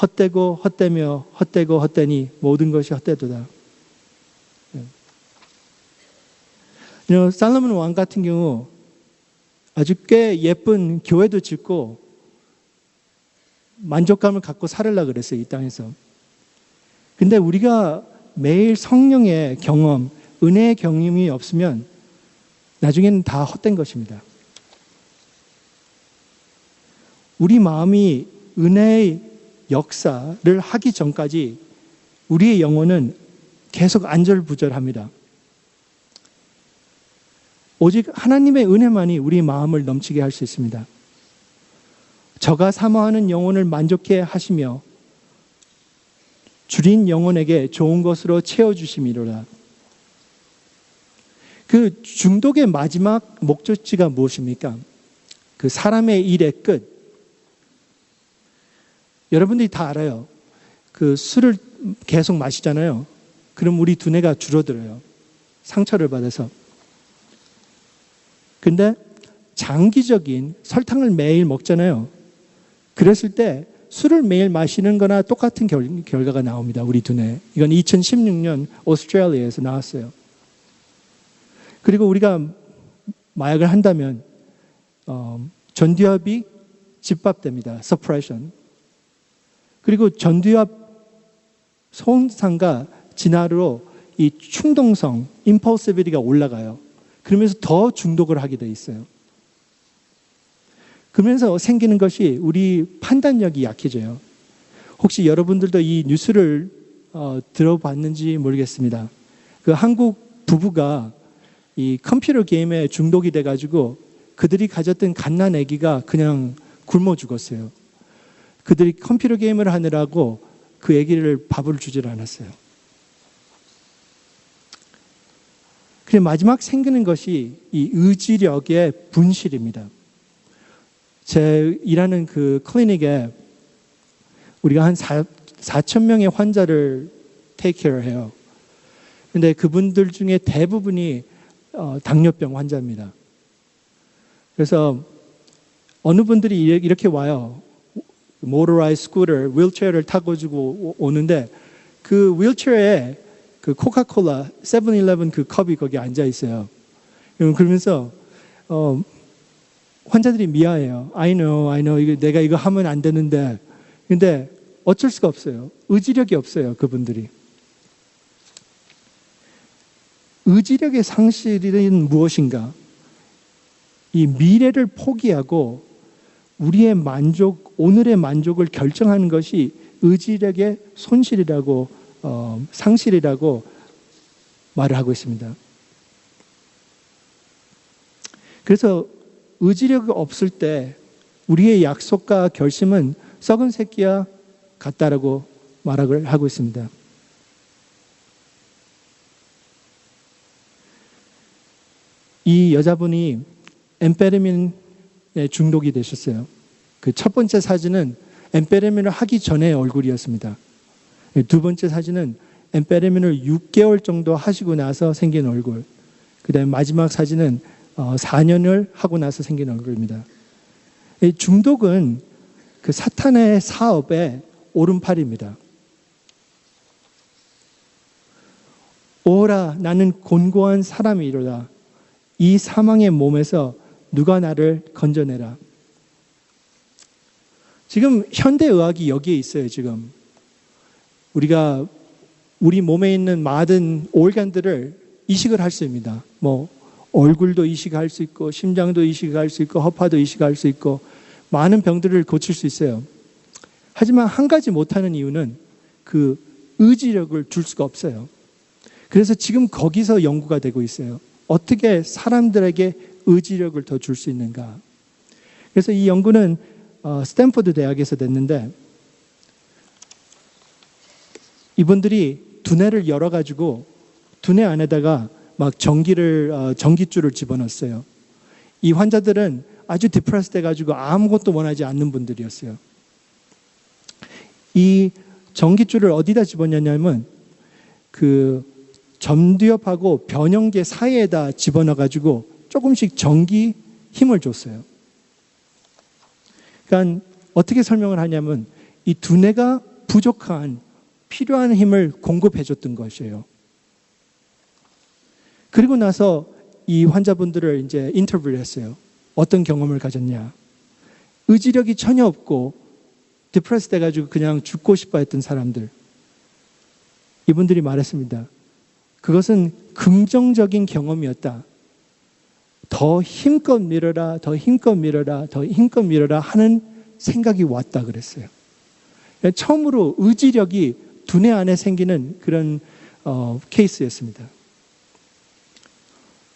헛되고 헛되며 헛되고 헛되니 모든 것이 헛되도다. 살로몬 왕 같은 경우 아주 꽤 예쁜 교회도 짓고 만족감을 갖고 살으려고 그랬어요. 이 땅에서. 근데 우리가 매일 성령의 경험, 은혜의 경험이 없으면 나중에는 다 헛된 것입니다. 우리 마음이 은혜의 역사를 하기 전까지 우리의 영혼은 계속 안절부절합니다. 오직 하나님의 은혜만이 우리 마음을 넘치게 할 수 있습니다. 저가 사모하는 영혼을 만족해 하시며 줄인 영혼에게 좋은 것으로 채워주심이로라. 그 중독의 마지막 목적지가 무엇입니까? 그 사람의 일의 끝. 여러분들이 다 알아요. 그 술을 계속 마시잖아요. 그럼 우리 두뇌가 줄어들어요. 상처를 받아서. 근데 장기적인 설탕을 매일 먹잖아요. 그랬을 때 술을 매일 마시는 거나 똑같은 결과가 나옵니다. 우리 두뇌. 이건 2016년 오스트레일리아에서 나왔어요. 그리고 우리가 마약을 한다면 전두엽이 집합됩니다. suppression. 그리고 전두엽 손상과 진화로 이 충동성, impulsivity가 올라가요. 그러면서 더 중독을 하게 돼 있어요. 그러면서 생기는 것이 우리 판단력이 약해져요. 혹시 여러분들도 이 뉴스를 들어봤는지 모르겠습니다. 그 한국 부부가 이 컴퓨터 게임에 중독이 돼가지고 그들이 가졌던 갓난 아기가 그냥 굶어 죽었어요. 그들이 컴퓨터 게임을 하느라고 그 아기를 밥을 주질 않았어요. 그리고 마지막 생기는 것이 이 의지력의 분실입니다. 제 일하는 그 클리닉에 우리가 한 4천 명의 환자를 take care 해요. 근데 그분들 중에 대부분이 당뇨병 환자입니다. 그래서 어느 분들이 이렇게 와요. 모터라이즈 스쿠터, 휠체어를 타고 주고 오는데 그 휠체어에 그 코카콜라, 세븐일레븐 그 컵이 거기 앉아 있어요. 그러면서 환자들이 미안해요. I know. 내가 이거 하면 안 되는데. 근데 어쩔 수가 없어요. 의지력이 없어요. 그분들이. 의지력의 상실은 무엇인가? 이 미래를 포기하고 우리의 만족, 오늘의 만족을 결정하는 것이 의지력의 손실이라고, 상실이라고 말을 하고 있습니다. 그래서 의지력이 없을 때 우리의 약속과 결심은 썩은 새끼와 같다라고 말을 하고 있습니다. 이 여자분이 엠페르민에 중독이 되셨어요. 그 첫 번째 사진은 엠페르민을 하기 전의 얼굴이었습니다. 두 번째 사진은 엠페르민을 6개월 정도 하시고 나서 생긴 얼굴. 그 다음에 마지막 사진은 4년을 하고 나서 생긴 얼굴입니다. 이 중독은 그 사탄의 사업의 오른팔입니다. 오라, 나는 곤고한 사람이로다. 이 사망의 몸에서 누가 나를 건져내라. 지금 현대의학이 여기에 있어요, 지금. 우리가 우리 몸에 있는 많은 organ들을 이식을 할 수 있습니다. 뭐, 얼굴도 이식할 수 있고, 심장도 이식할 수 있고, 허파도 이식할 수 있고, 많은 병들을 고칠 수 있어요. 하지만 한 가지 못하는 이유는 그 의지력을 줄 수가 없어요. 그래서 지금 거기서 연구가 되고 있어요. 어떻게 사람들에게 의지력을 더 줄 수 있는가. 그래서 이 연구는 스탠포드 대학에서 됐는데 이분들이 두뇌를 열어가지고 두뇌 안에다가 막 전기줄을 집어넣었어요. 이 환자들은 아주 디프레스 돼가지고 아무것도 원하지 않는 분들이었어요. 이 전기줄을 어디다 집어넣냐면 그 점두엽하고 변형계 사이에다 집어넣어가지고 조금씩 전기 힘을 줬어요. 그러니까 어떻게 설명을 하냐면 이 두뇌가 부족한 필요한 힘을 공급해 줬던 것이에요. 그리고 나서 이 환자분들을 이제 인터뷰를 했어요. 어떤 경험을 가졌냐. 의지력이 전혀 없고 디프레스 돼가지고 그냥 죽고 싶어 했던 사람들. 이분들이 말했습니다. 그것은 긍정적인 경험이었다. 더 힘껏 밀어라, 더 힘껏 밀어라, 더 힘껏 밀어라 하는 생각이 왔다 그랬어요. 처음으로 의지력이 두뇌 안에 생기는 그런 케이스였습니다.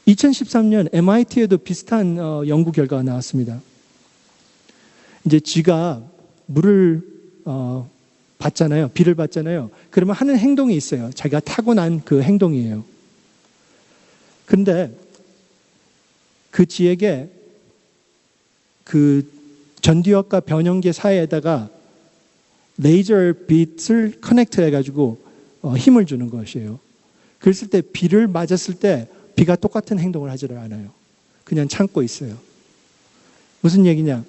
2013년 MIT에도 비슷한 연구 결과가 나왔습니다. 이제 쥐가 물을 받잖아요. 비를 받잖아요. 그러면 하는 행동이 있어요. 자기가 타고난 그 행동이에요. 그런데 그 쥐에게 그 전두엽과 변형계 사이에다가 레이저 빛을 커넥트 해가지고 힘을 주는 것이에요. 그랬을 때 비를 맞았을 때 비가 똑같은 행동을 하지를 않아요. 그냥 참고 있어요. 무슨 얘기냐?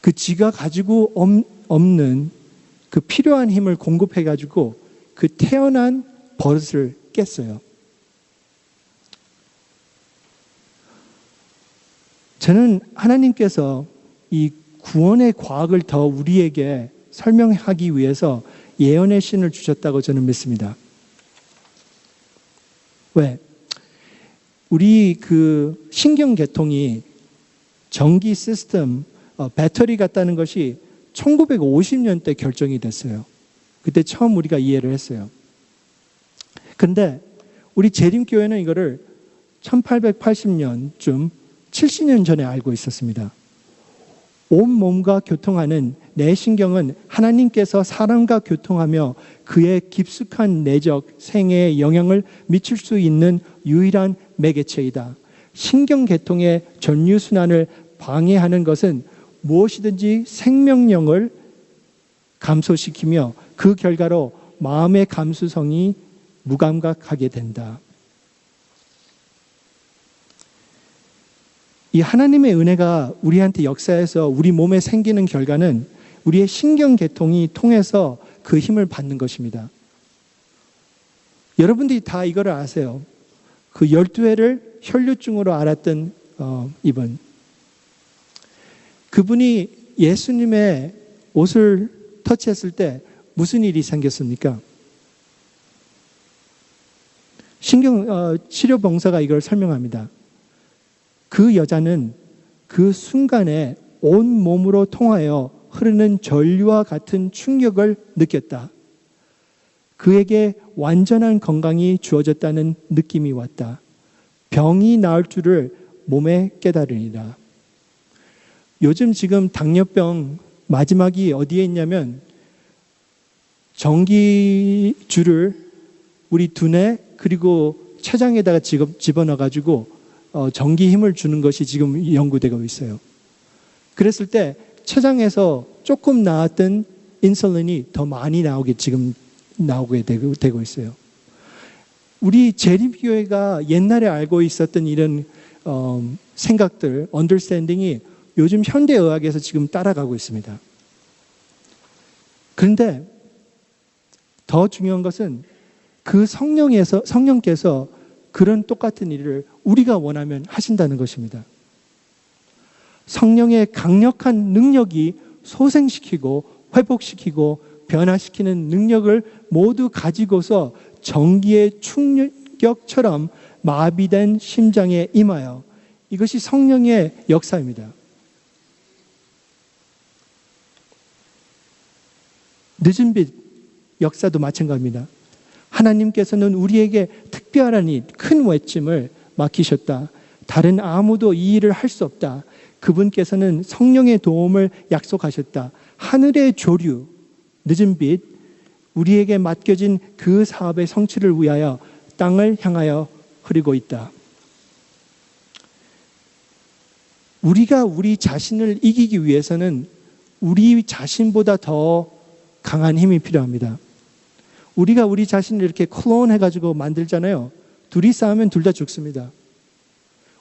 그 쥐가 가지고 없는 그 필요한 힘을 공급해가지고 그 태어난 버릇을 깼어요. 저는 하나님께서 이 구원의 과학을 더 우리에게 설명하기 위해서 예언의 신을 주셨다고 저는 믿습니다. 왜? 우리 그 신경계통이 전기 시스템, 배터리 같다는 것이 1950년대 결정이 됐어요. 그때 처음 우리가 이해를 했어요. 근데 우리 재림교회는 이거를 1880년쯤 70년 전에 알고 있었습니다. 온 몸과 교통하는 내 신경은 하나님께서 사람과 교통하며 그의 깊숙한 내적 생애에 영향을 미칠 수 있는 유일한 매개체이다. 신경계통의 전류순환을 방해하는 것은 무엇이든지 생명력을 감소시키며 그 결과로 마음의 감수성이 무감각하게 된다. 이 하나님의 은혜가 우리한테 역사해서 우리 몸에 생기는 결과는 우리의 신경계통이 통해서 그 힘을 받는 것입니다. 여러분들이 다 이거를 아세요. 그 12회를 혈류증으로 앓았던 이분. 그분이 예수님의 옷을 터치했을 때 무슨 일이 생겼습니까? 치료봉사가 이걸 설명합니다. 그 여자는 그 순간에 온 몸으로 통하여 흐르는 전류와 같은 충격을 느꼈다. 그에게 완전한 건강이 주어졌다는 느낌이 왔다. 병이 나을 줄을 몸에 깨달으니라. 요즘 지금 당뇨병 마지막이 어디에 있냐면 전기줄을 우리 두뇌 그리고 췌장에다가 집어넣어가지고 전기 힘을 주는 것이 지금 연구되고 있어요. 그랬을 때 췌장에서 조금 나왔던 인슐린이 더 많이 지금 나오게 되고 있어요. 우리 재림교회가 옛날에 알고 있었던 이런 생각들, 언더스탠딩이 요즘 현대의학에서 지금 따라가고 있습니다. 그런데 더 중요한 것은 그 성령께서 그런 똑같은 일을 우리가 원하면 하신다는 것입니다. 성령의 강력한 능력이 소생시키고 회복시키고 변화시키는 능력을 모두 가지고서 전기의 충격처럼 마비된 심장에 임하여 이것이 성령의 역사입니다. 늦은 빛 역사도 마찬가지입니다. 하나님께서는 우리에게 특별한 일, 큰 외침을 맡기셨다. 다른 아무도 이 일을 할 수 없다. 그분께서는 성령의 도움을 약속하셨다. 하늘의 조류, 늦은 빛, 우리에게 맡겨진 그 사업의 성취를 위하여 땅을 향하여 흐르고 있다. 우리가 우리 자신을 이기기 위해서는 우리 자신보다 더 강한 힘이 필요합니다. 우리가 우리 자신을 이렇게 클론해가지고 만들잖아요. 둘이 싸우면 둘 다 죽습니다.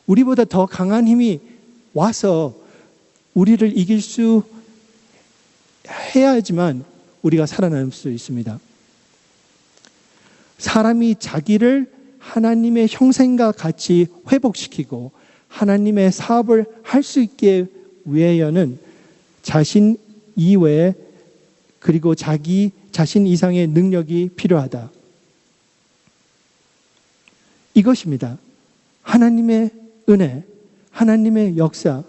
우리보다 더 강한 힘이 와서 우리를 이길 수 해야지만 우리가 살아남을 수 있습니다. 사람이 자기를 하나님의 형상과 같이 회복시키고 하나님의 사업을 할 수 있게 위하여는 자신 이외에 그리고 자기 자신 이상의 능력이 필요하다. 이것입니다. 하나님의 은혜, 하나님의 역사,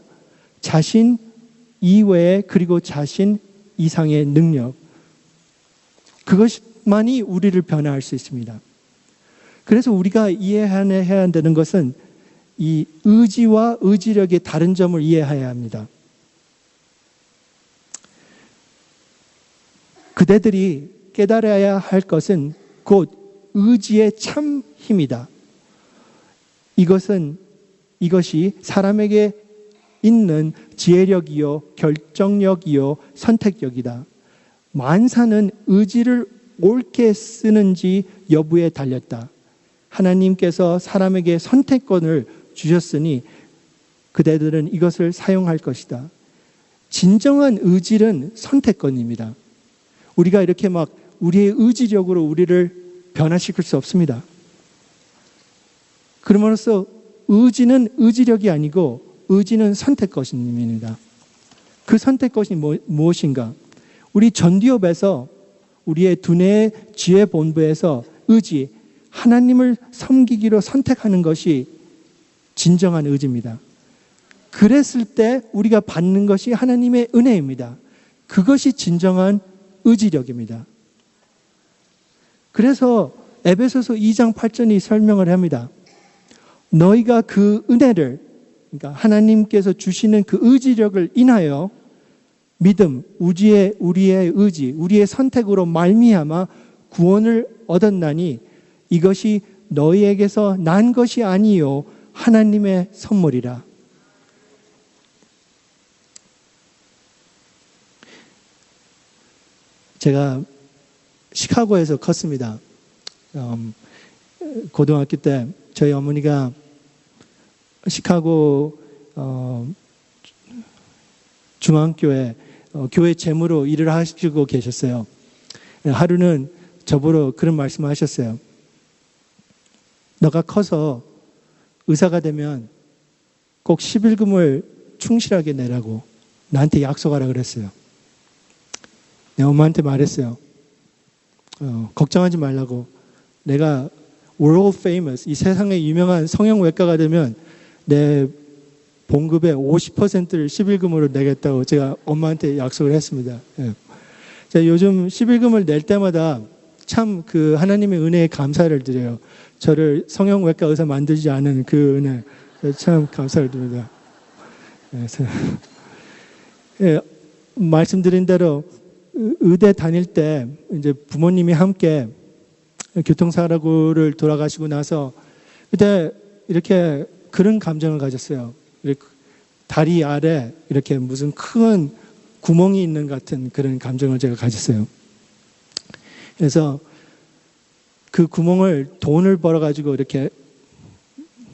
자신 이외에 그리고 자신 이상의 능력. 그것만이 우리를 변화할 수 있습니다. 그래서 우리가 이해해야 한다는 것은 이 의지와 의지력의 다른 점을 이해해야 합니다. 그대들이 깨달아야 할 것은 곧 의지의 참 힘이다. 이것이 사람에게 있는 지혜력이요, 결정력이요, 선택력이다. 만사는 의지를 옳게 쓰는지 여부에 달렸다. 하나님께서 사람에게 선택권을 주셨으니 그대들은 이것을 사용할 것이다. 진정한 의지는 선택권입니다. 우리가 이렇게 막 우리의 의지력으로 우리를 변화시킬 수 없습니다. 그러므로써 의지는 의지력이 아니고 의지는 선택권입니다. 그 선택권이 무엇인가? 우리 전기업에서 우리의 두뇌 지혜 본부에서 의지, 하나님을 섬기기로 선택하는 것이 진정한 의지입니다. 그랬을 때 우리가 받는 것이 하나님의 은혜입니다. 그것이 진정한 의지력입니다. 그래서 에베소서 2장 8절이 설명을 합니다. 너희가 그 은혜를, 그러니까 하나님께서 주시는 그 의지력을 인하여 믿음, 우리의 의지, 우리의 선택으로 말미암아 구원을 얻었나니 이것이 너희에게서 난 것이 아니요 하나님의 선물이라. 제가 시카고에서 컸습니다. 고등학교 때 저희 어머니가 시카고 중앙교회 교회 재무로 일을 하시고 계셨어요. 하루는 저보러 그런 말씀을 하셨어요. 너가 커서 의사가 되면 꼭 11금을 충실하게 내라고 나한테 약속하라 그랬어요. 내 엄마한테 말했어요. 걱정하지 말라고. 내가 world famous, 이 세상에 유명한 성형외과가 되면 내 봉급의 50%를 11금으로 내겠다고 제가 엄마한테 약속을 했습니다. 예. 제가 요즘 11금을 낼 때마다 참 그 하나님의 은혜에 감사를 드려요. 저를 성형외과 의사 만들지 않은 그 은혜, 참 감사를 드립니다. 그래서 예, 말씀드린 대로 의대 다닐 때 이제 부모님이 함께 교통사고를 돌아가시고 나서 그때 이렇게 그런 감정을 가졌어요. 다리 아래 이렇게 무슨 큰 구멍이 있는 같은 그런 감정을 제가 가졌어요. 그래서 그 구멍을 돈을 벌어가지고 이렇게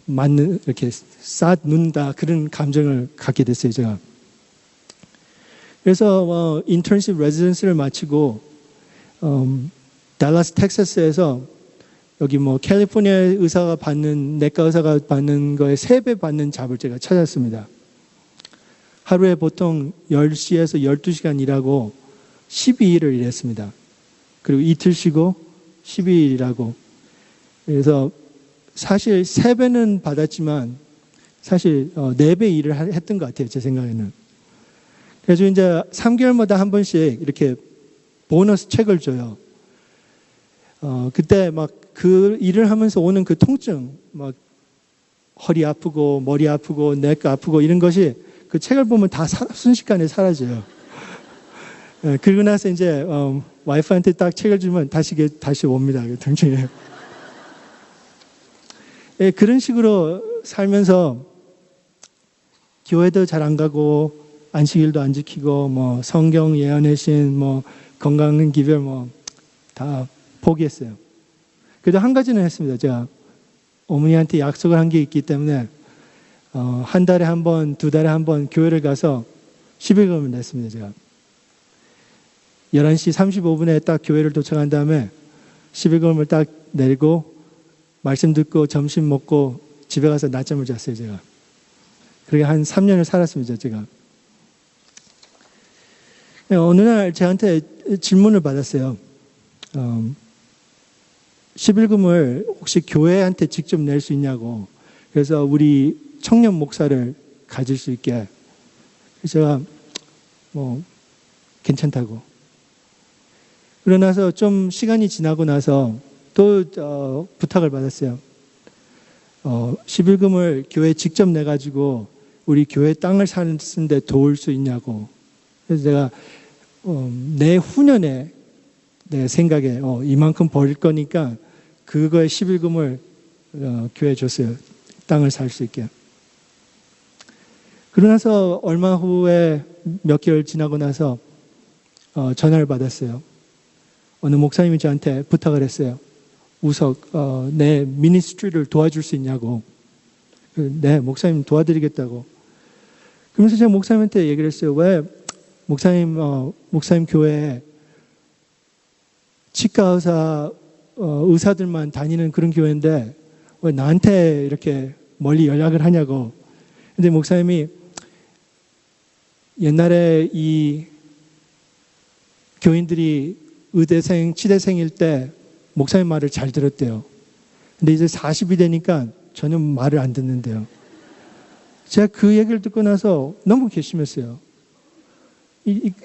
이렇게 쌓는다 그런 감정을 갖게 됐어요, 제가. 그래서 인턴십 레지던시를 마치고 달라스 텍사스에서 여기 캘리포니아 의사가 받는 내과 의사가 받는 거에 3배 받는 잡을 제가 찾았습니다. 하루에 보통 10시에서 12시간 일하고 12일을 일했습니다. 그리고 이틀 쉬고 12일 일하고. 그래서 사실 3배는 받았지만 사실 4배 일을 했던 것 같아요, 제 생각에는. 그래서 이제 3개월마다 한 번씩 이렇게 보너스 책을 줘요. 그때 그 일을 하면서 오는 그 통증, 허리 아프고 머리 아프고 내가 아프고 이런 것이 그 책을 보면 다 순식간에 사라져요. 그리고 나서 이제 와이프한테 딱 책을 주면 다시 옵니다. 그 통증이. 예, 그런 식으로 살면서 교회도 잘 안 가고 안식일도 안 지키고 성경 예언의 신 건강 기별 다 포기했어요. 그래도 한 가지는 했습니다. 제가 어머니한테 약속을 한 게 있기 때문에 한 달에 한 번, 2달에 한 번 교회를 가서 11금을 냈습니다. 제가 11시 35분에 딱 교회를 도착한 다음에 11금을 딱 내리고 말씀 듣고 점심 먹고 집에 가서 낮잠을 잤어요. 제가. 그렇게 한 3년을 살았습니다. 제가. 어느 날 저한테 질문을 받았어요. 11금을 혹시 교회한테 직접 낼 수 있냐고. 그래서 우리 청년 목사를 가질 수 있게. 그래서 제가 괜찮다고. 그러나서 좀 시간이 지나고 나서 또 부탁을 받았어요. 11금을 교회에 직접 내가지고 우리 교회 땅을 사는데 도울 수 있냐고. 그래서 제가 내후년에 내 생각에 이만큼 벌 거니까 그거에 11금을 교회에 줬어요. 땅을 살 수 있게. 그러고 나서 얼마 후에 몇 개월 지나고 나서 전화를 받았어요. 어느 목사님이 저한테 부탁을 했어요. 우석, 내 미니스트리를 도와줄 수 있냐고. 네, 목사님 도와드리겠다고. 그러면서 제가 목사님한테 얘기를 했어요. 왜 목사님 교회에 치과 의사, 의사들만 다니는 그런 교회인데 왜 나한테 이렇게 멀리 연락을 하냐고. 근데 목사님이 옛날에 이 교인들이 의대생, 치대생일 때 목사님 말을 잘 들었대요. 근데 이제 40이 되니까 전혀 말을 안 듣는데요. 제가 그 얘기를 듣고 나서 너무 괘씸했어요.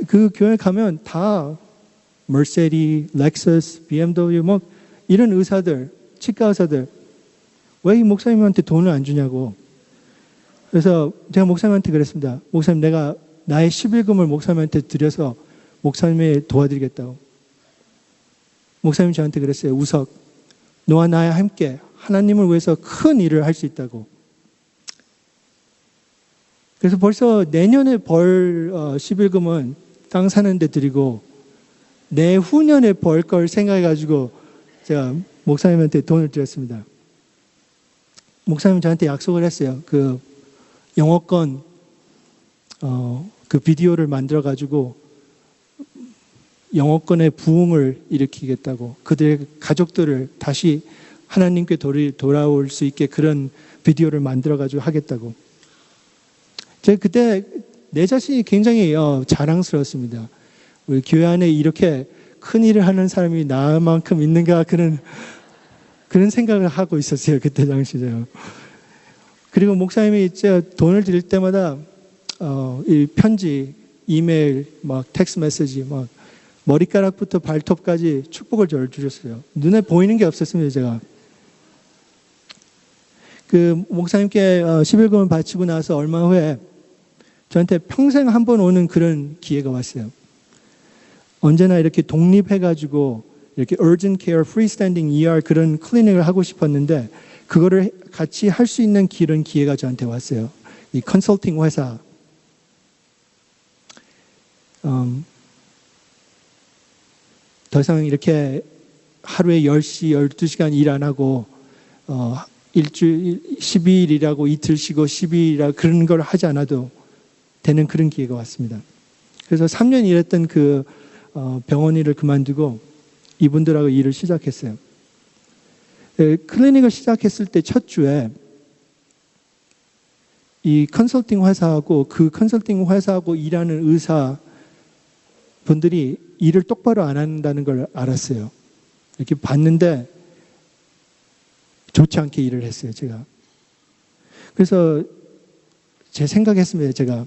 그 교회 가면 다 머세디, 렉서스, BMW 이런 의사들, 치과 의사들 왜 이 목사님한테 돈을 안 주냐고. 그래서 제가 목사님한테 그랬습니다. 목사님, 내가 나의 11금을 목사님한테 드려서 목사님을 도와드리겠다고. 목사님이 저한테 그랬어요. 우석, 너와 나와 함께 하나님을 위해서 큰 일을 할 수 있다고. 그래서 벌써 내년에 벌 11금은 땅 사는 데 드리고 내후년에 벌 걸 생각해가지고 제가 목사님한테 돈을 드렸습니다. 목사님이 저한테 약속을 했어요. 그 영어권 그 비디오를 만들어가지고 영어권의 부흥을 일으키겠다고, 그들의 가족들을 다시 하나님께 돌아올 수 있게 그런 비디오를 만들어가지고 하겠다고. 제가 그때 내 자신이 굉장히 자랑스러웠습니다. 우리 교회 안에 이렇게 큰 일을 하는 사람이 나만큼 있는가, 그런. 그런 생각을 하고 있었어요. 그때 당시 제가. 그리고 목사님이 제가 돈을 드릴 때마다 이 편지, 이메일, 막 텍스트 메시지, 막 머리카락부터 발톱까지 축복을 저를 주셨어요. 눈에 보이는 게 없었습니다, 제가. 그 목사님께 11금을 바치고 나서 얼마 후에 저한테 평생 한 번 오는 그런 기회가 왔어요. 언제나 이렇게 독립해가지고 이렇게 urgent care, freestanding ER 그런 클리닉을 하고 싶었는데 그거를 같이 할 수 있는 그런 기회가 저한테 왔어요. 이 컨설팅 회사. 더 이상 이렇게 하루에 10시, 12시간 일 안 하고 일주일 12일 일하고 이틀 쉬고 12일이라 그런 걸 하지 않아도 되는 그런 기회가 왔습니다. 그래서 3년 일했던 그 병원 일을 그만두고 이분들하고 일을 시작했어요. 클리닉을 시작했을 때 첫 주에 이 컨설팅 회사하고 그 컨설팅 회사하고 일하는 의사 분들이 일을 똑바로 안 한다는 걸 알았어요. 이렇게 봤는데 좋지 않게 일을 했어요, 제가. 그래서 제 생각했습니다, 제가.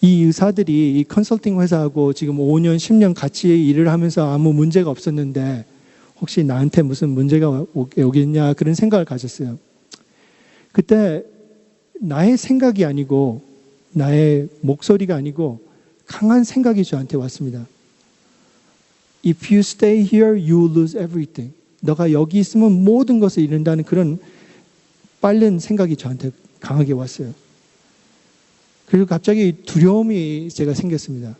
이 의사들이 이 컨설팅 회사하고 지금 5년, 10년 같이 일을 하면서 아무 문제가 없었는데 혹시 나한테 무슨 문제가 오겠냐 그런 생각을 가졌어요. 그때 나의 생각이 아니고 나의 목소리가 아니고 강한 생각이 저한테 왔습니다. If you stay here, you lose everything. 너가 여기 있으면 모든 것을 잃는다는 그런 빠른 생각이 저한테 강하게 왔어요. 그리고 갑자기 두려움이 제가 생겼습니다.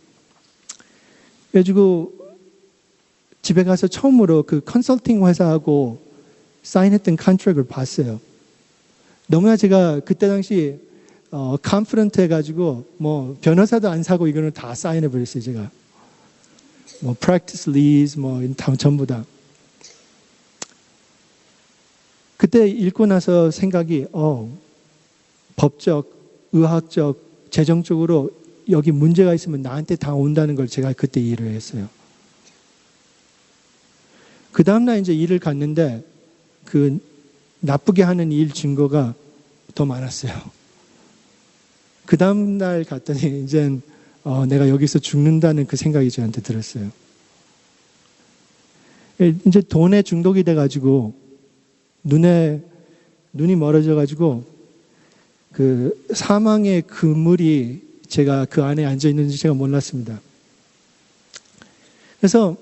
그래가지고 집에 가서 처음으로 그 컨설팅 회사하고 사인했던 컨트랙을 봤어요. 너무나 제가 그때 당시 컨프런트 해가지고 뭐 변호사도 안 사고 이거는 다 사인해버렸어요, 제가. 뭐 practice lease 뭐 전부 다. 그때 읽고 나서 생각이 법적, 의학적, 재정적으로 여기 문제가 있으면 나한테 다 온다는 걸 제가 그때 이해를 했어요. 그 다음날 이제 일을 갔는데 그 나쁘게 하는 일 증거가 더 많았어요. 그 다음날 갔더니 이제 내가 여기서 죽는다는 그 생각이 저한테 들었어요. 이제 돈에 중독이 돼가지고 눈이 멀어져가지고 그 사망의 그물이 제가 그 안에 앉아 있는지 제가 몰랐습니다. 그래서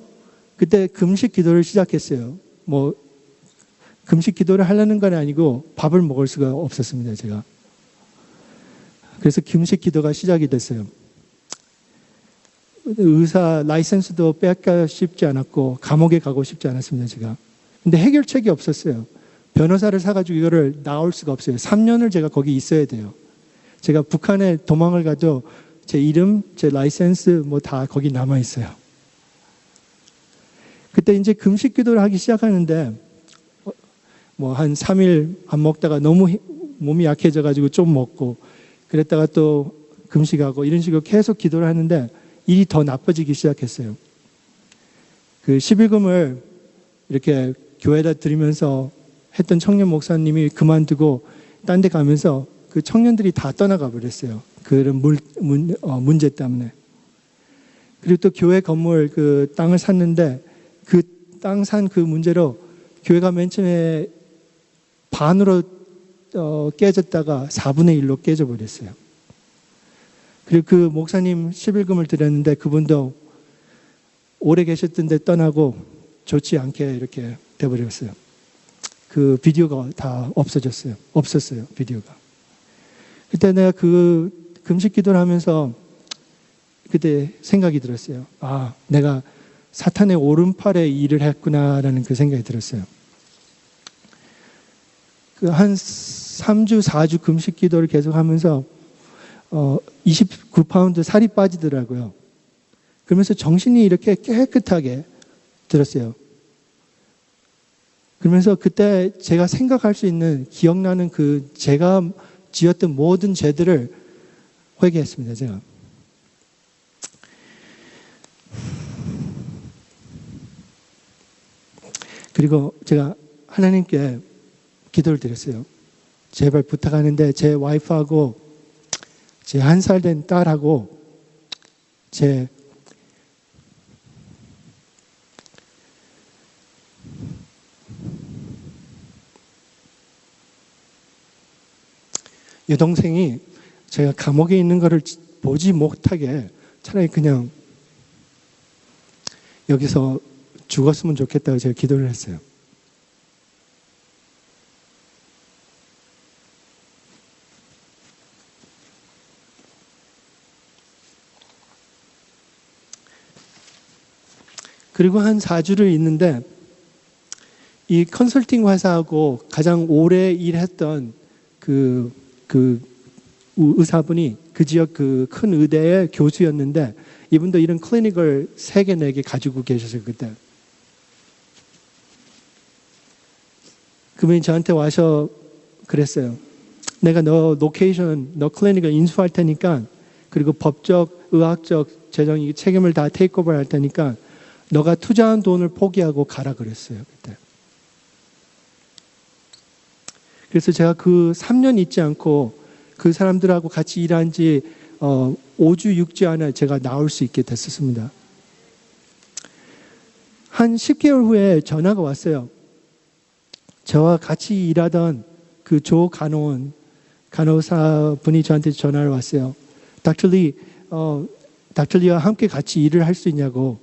그때 금식 기도를 시작했어요. 뭐 금식 기도를 하려는 건 아니고 밥을 먹을 수가 없었습니다, 제가. 그래서 금식 기도가 시작이 됐어요. 의사 라이센스도 뺏기고 싶지 않았고 감옥에 가고 싶지 않았습니다, 제가. 근데 해결책이 없었어요. 변호사를 사가지고 이거를 나올 수가 없어요. 3년을 제가 거기 있어야 돼요. 제가 북한에 도망을 가도 제 이름, 제 라이센스 뭐 다 거기 남아 있어요. 그때 이제 금식 기도를 하기 시작하는데 뭐 한 3일 안 먹다가 너무 몸이 약해져가지고 좀 먹고 그랬다가 또 금식하고 이런 식으로 계속 기도를 하는데 일이 더 나빠지기 시작했어요. 그 11금을 이렇게 교회에다 드리면서 했던 청년 목사님이 그만두고 딴 데 가면서 그 청년들이 다 떠나가 버렸어요. 그런 문제 때문에. 그리고 또 교회 건물 그 땅을 샀는데 그 땅 산 그 문제로 교회가 맨 처음에 반으로 깨졌다가 4분의 1로 깨져버렸어요. 그리고 그 목사님 11금을 드렸는데 그분도 오래 계셨던데 떠나고 좋지 않게 이렇게 돼버렸어요. 그 비디오가 다 없었어요, 비디오가. 그때 내가 그 금식 기도를 하면서 그때 생각이 들었어요. 아, 내가 사탄의 오른팔에 일을 했구나라는 그 생각이 들었어요. 그 한 3주, 4주 금식 기도를 계속 하면서 29파운드 살이 빠지더라고요. 그러면서 정신이 이렇게 깨끗하게 들었어요. 그러면서 그때 제가 생각할 수 있는, 기억나는 그 제가 지었던 모든 죄들을 회개했습니다, 제가. 그리고 제가 하나님께 기도를 드렸어요. 제발 부탁하는데 제 와이프하고 제 1살 된 딸하고 제 여동생이 제가 감옥에 있는 거를 보지 못하게 차라리 그냥 여기서 죽었으면 좋겠다고 제가 기도를 했어요. 그리고 한 4주를 있는데 이 컨설팅 회사하고 가장 오래 일했던 그 의사분이 그 지역 그 큰 의대의 교수였는데 이분도 이런 클리닉을 3개, 4개 가지고 계셨어요, 그때. 그분이 저한테 와서 그랬어요. 내가 너 로케이션, 너 클리닉을 인수할 테니까 그리고 법적, 의학적, 재정 책임을 다 테이크오버 할 테니까 너가 투자한 돈을 포기하고 가라 그랬어요, 그때. 그래서 제가 그 3년 있지 않고 그 사람들하고 같이 일한 지 5주, 6주 안에 제가 나올 수 있게 됐었습니다. 한 10개월 후에 전화가 왔어요. 저와 같이 일하던 그 조 간호사 분이 저한테 전화를 왔어요. 닥터 리와 함께 같이 일을 할 수 있냐고.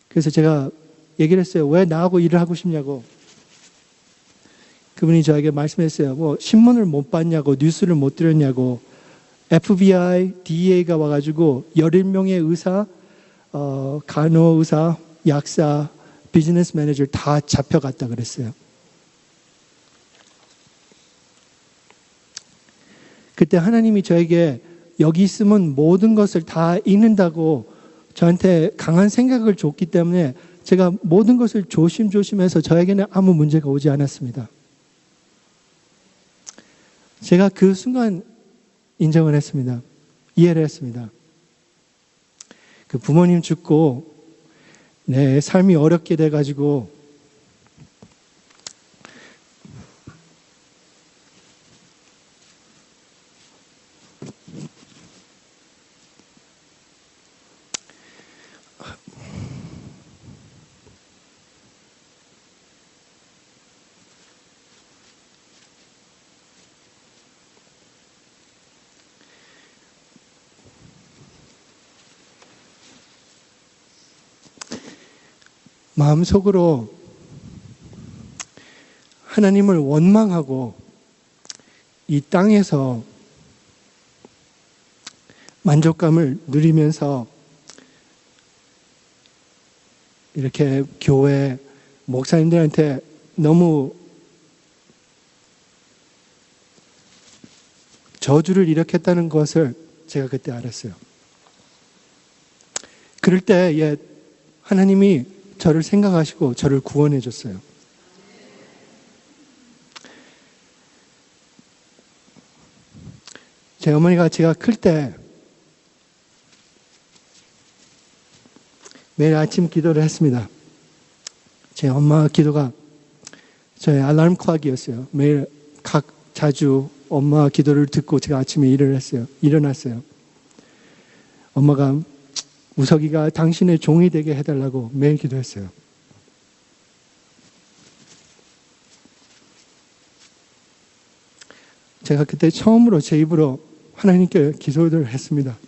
그래서 제가 얘기를 했어요. 왜 나하고 일을 하고 싶냐고. 그분이 저에게 말씀했어요. 뭐 신문을 못 봤냐고, 뉴스를 못 들었냐고. FBI, DEA가 와가지고 11명의 의사, 간호의사, 약사, 비즈니스 매니저 다 잡혀갔다 그랬어요. 그때 하나님이 저에게 여기 있으면 모든 것을 다 잃는다고 저한테 강한 생각을 줬기 때문에 제가 모든 것을 조심조심해서 저에게는 아무 문제가 오지 않았습니다. 제가 그 순간 인정을 했습니다. 이해를 했습니다. 그 부모님 죽고 내 삶이 어렵게 돼가지고 마음속으로 하나님을 원망하고 이 땅에서 만족감을 누리면서 이렇게 교회 목사님들한테 너무 저주를 일으켰다는 것을 제가 그때 알았어요. 그럴 때 하나님이 저를 생각하시고 저를 구원해 줬어요. 제 어머니가 제가 클 때 매일 아침 기도를 했습니다. 제 엄마 기도가 저의 알람 클락이었어요. 매일 자주 엄마 기도를 듣고 제가 아침에 일어났어요. 엄마가 우석이가 당신의 종이 되게 해달라고 매일 기도했어요. 제가 그때 처음으로 제 입으로 하나님께 기도를 했습니다.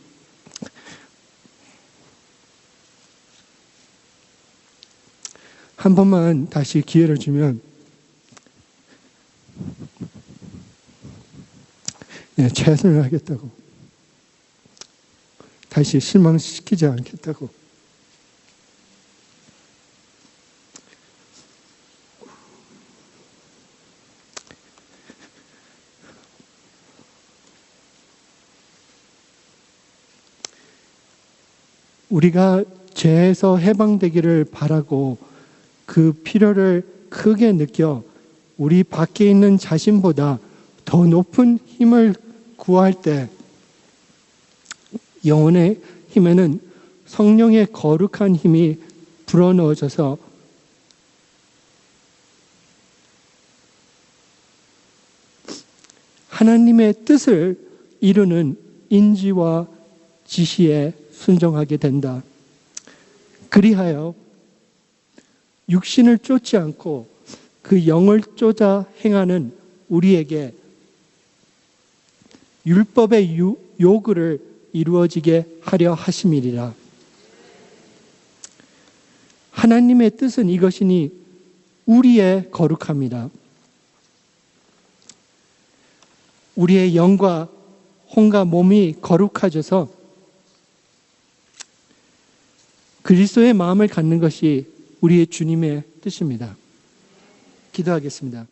한 번만 다시 기회를 주면 최선을 하겠다고. 다시 실망시키지 않겠다고. 우리가 죄에서 해방되기를 바라고 그 필요를 크게 느껴 우리 밖에 있는 자신보다 더 높은 힘을 구할 때 영혼의 힘에는 성령의 거룩한 힘이 불어넣어져서 하나님의 뜻을 이루는 인지와 지시에 순종하게 된다. 그리하여 육신을 쫓지 않고 그 영을 쫓아 행하는 우리에게 율법의 요구를 이루어지게 하려 하심이리라. 하나님의 뜻은 이것이니 우리의 거룩함이라. 우리의 영과 혼과 몸이 거룩해져서 그리스도의 마음을 갖는 것이 우리의 주님의 뜻입니다. 기도하겠습니다.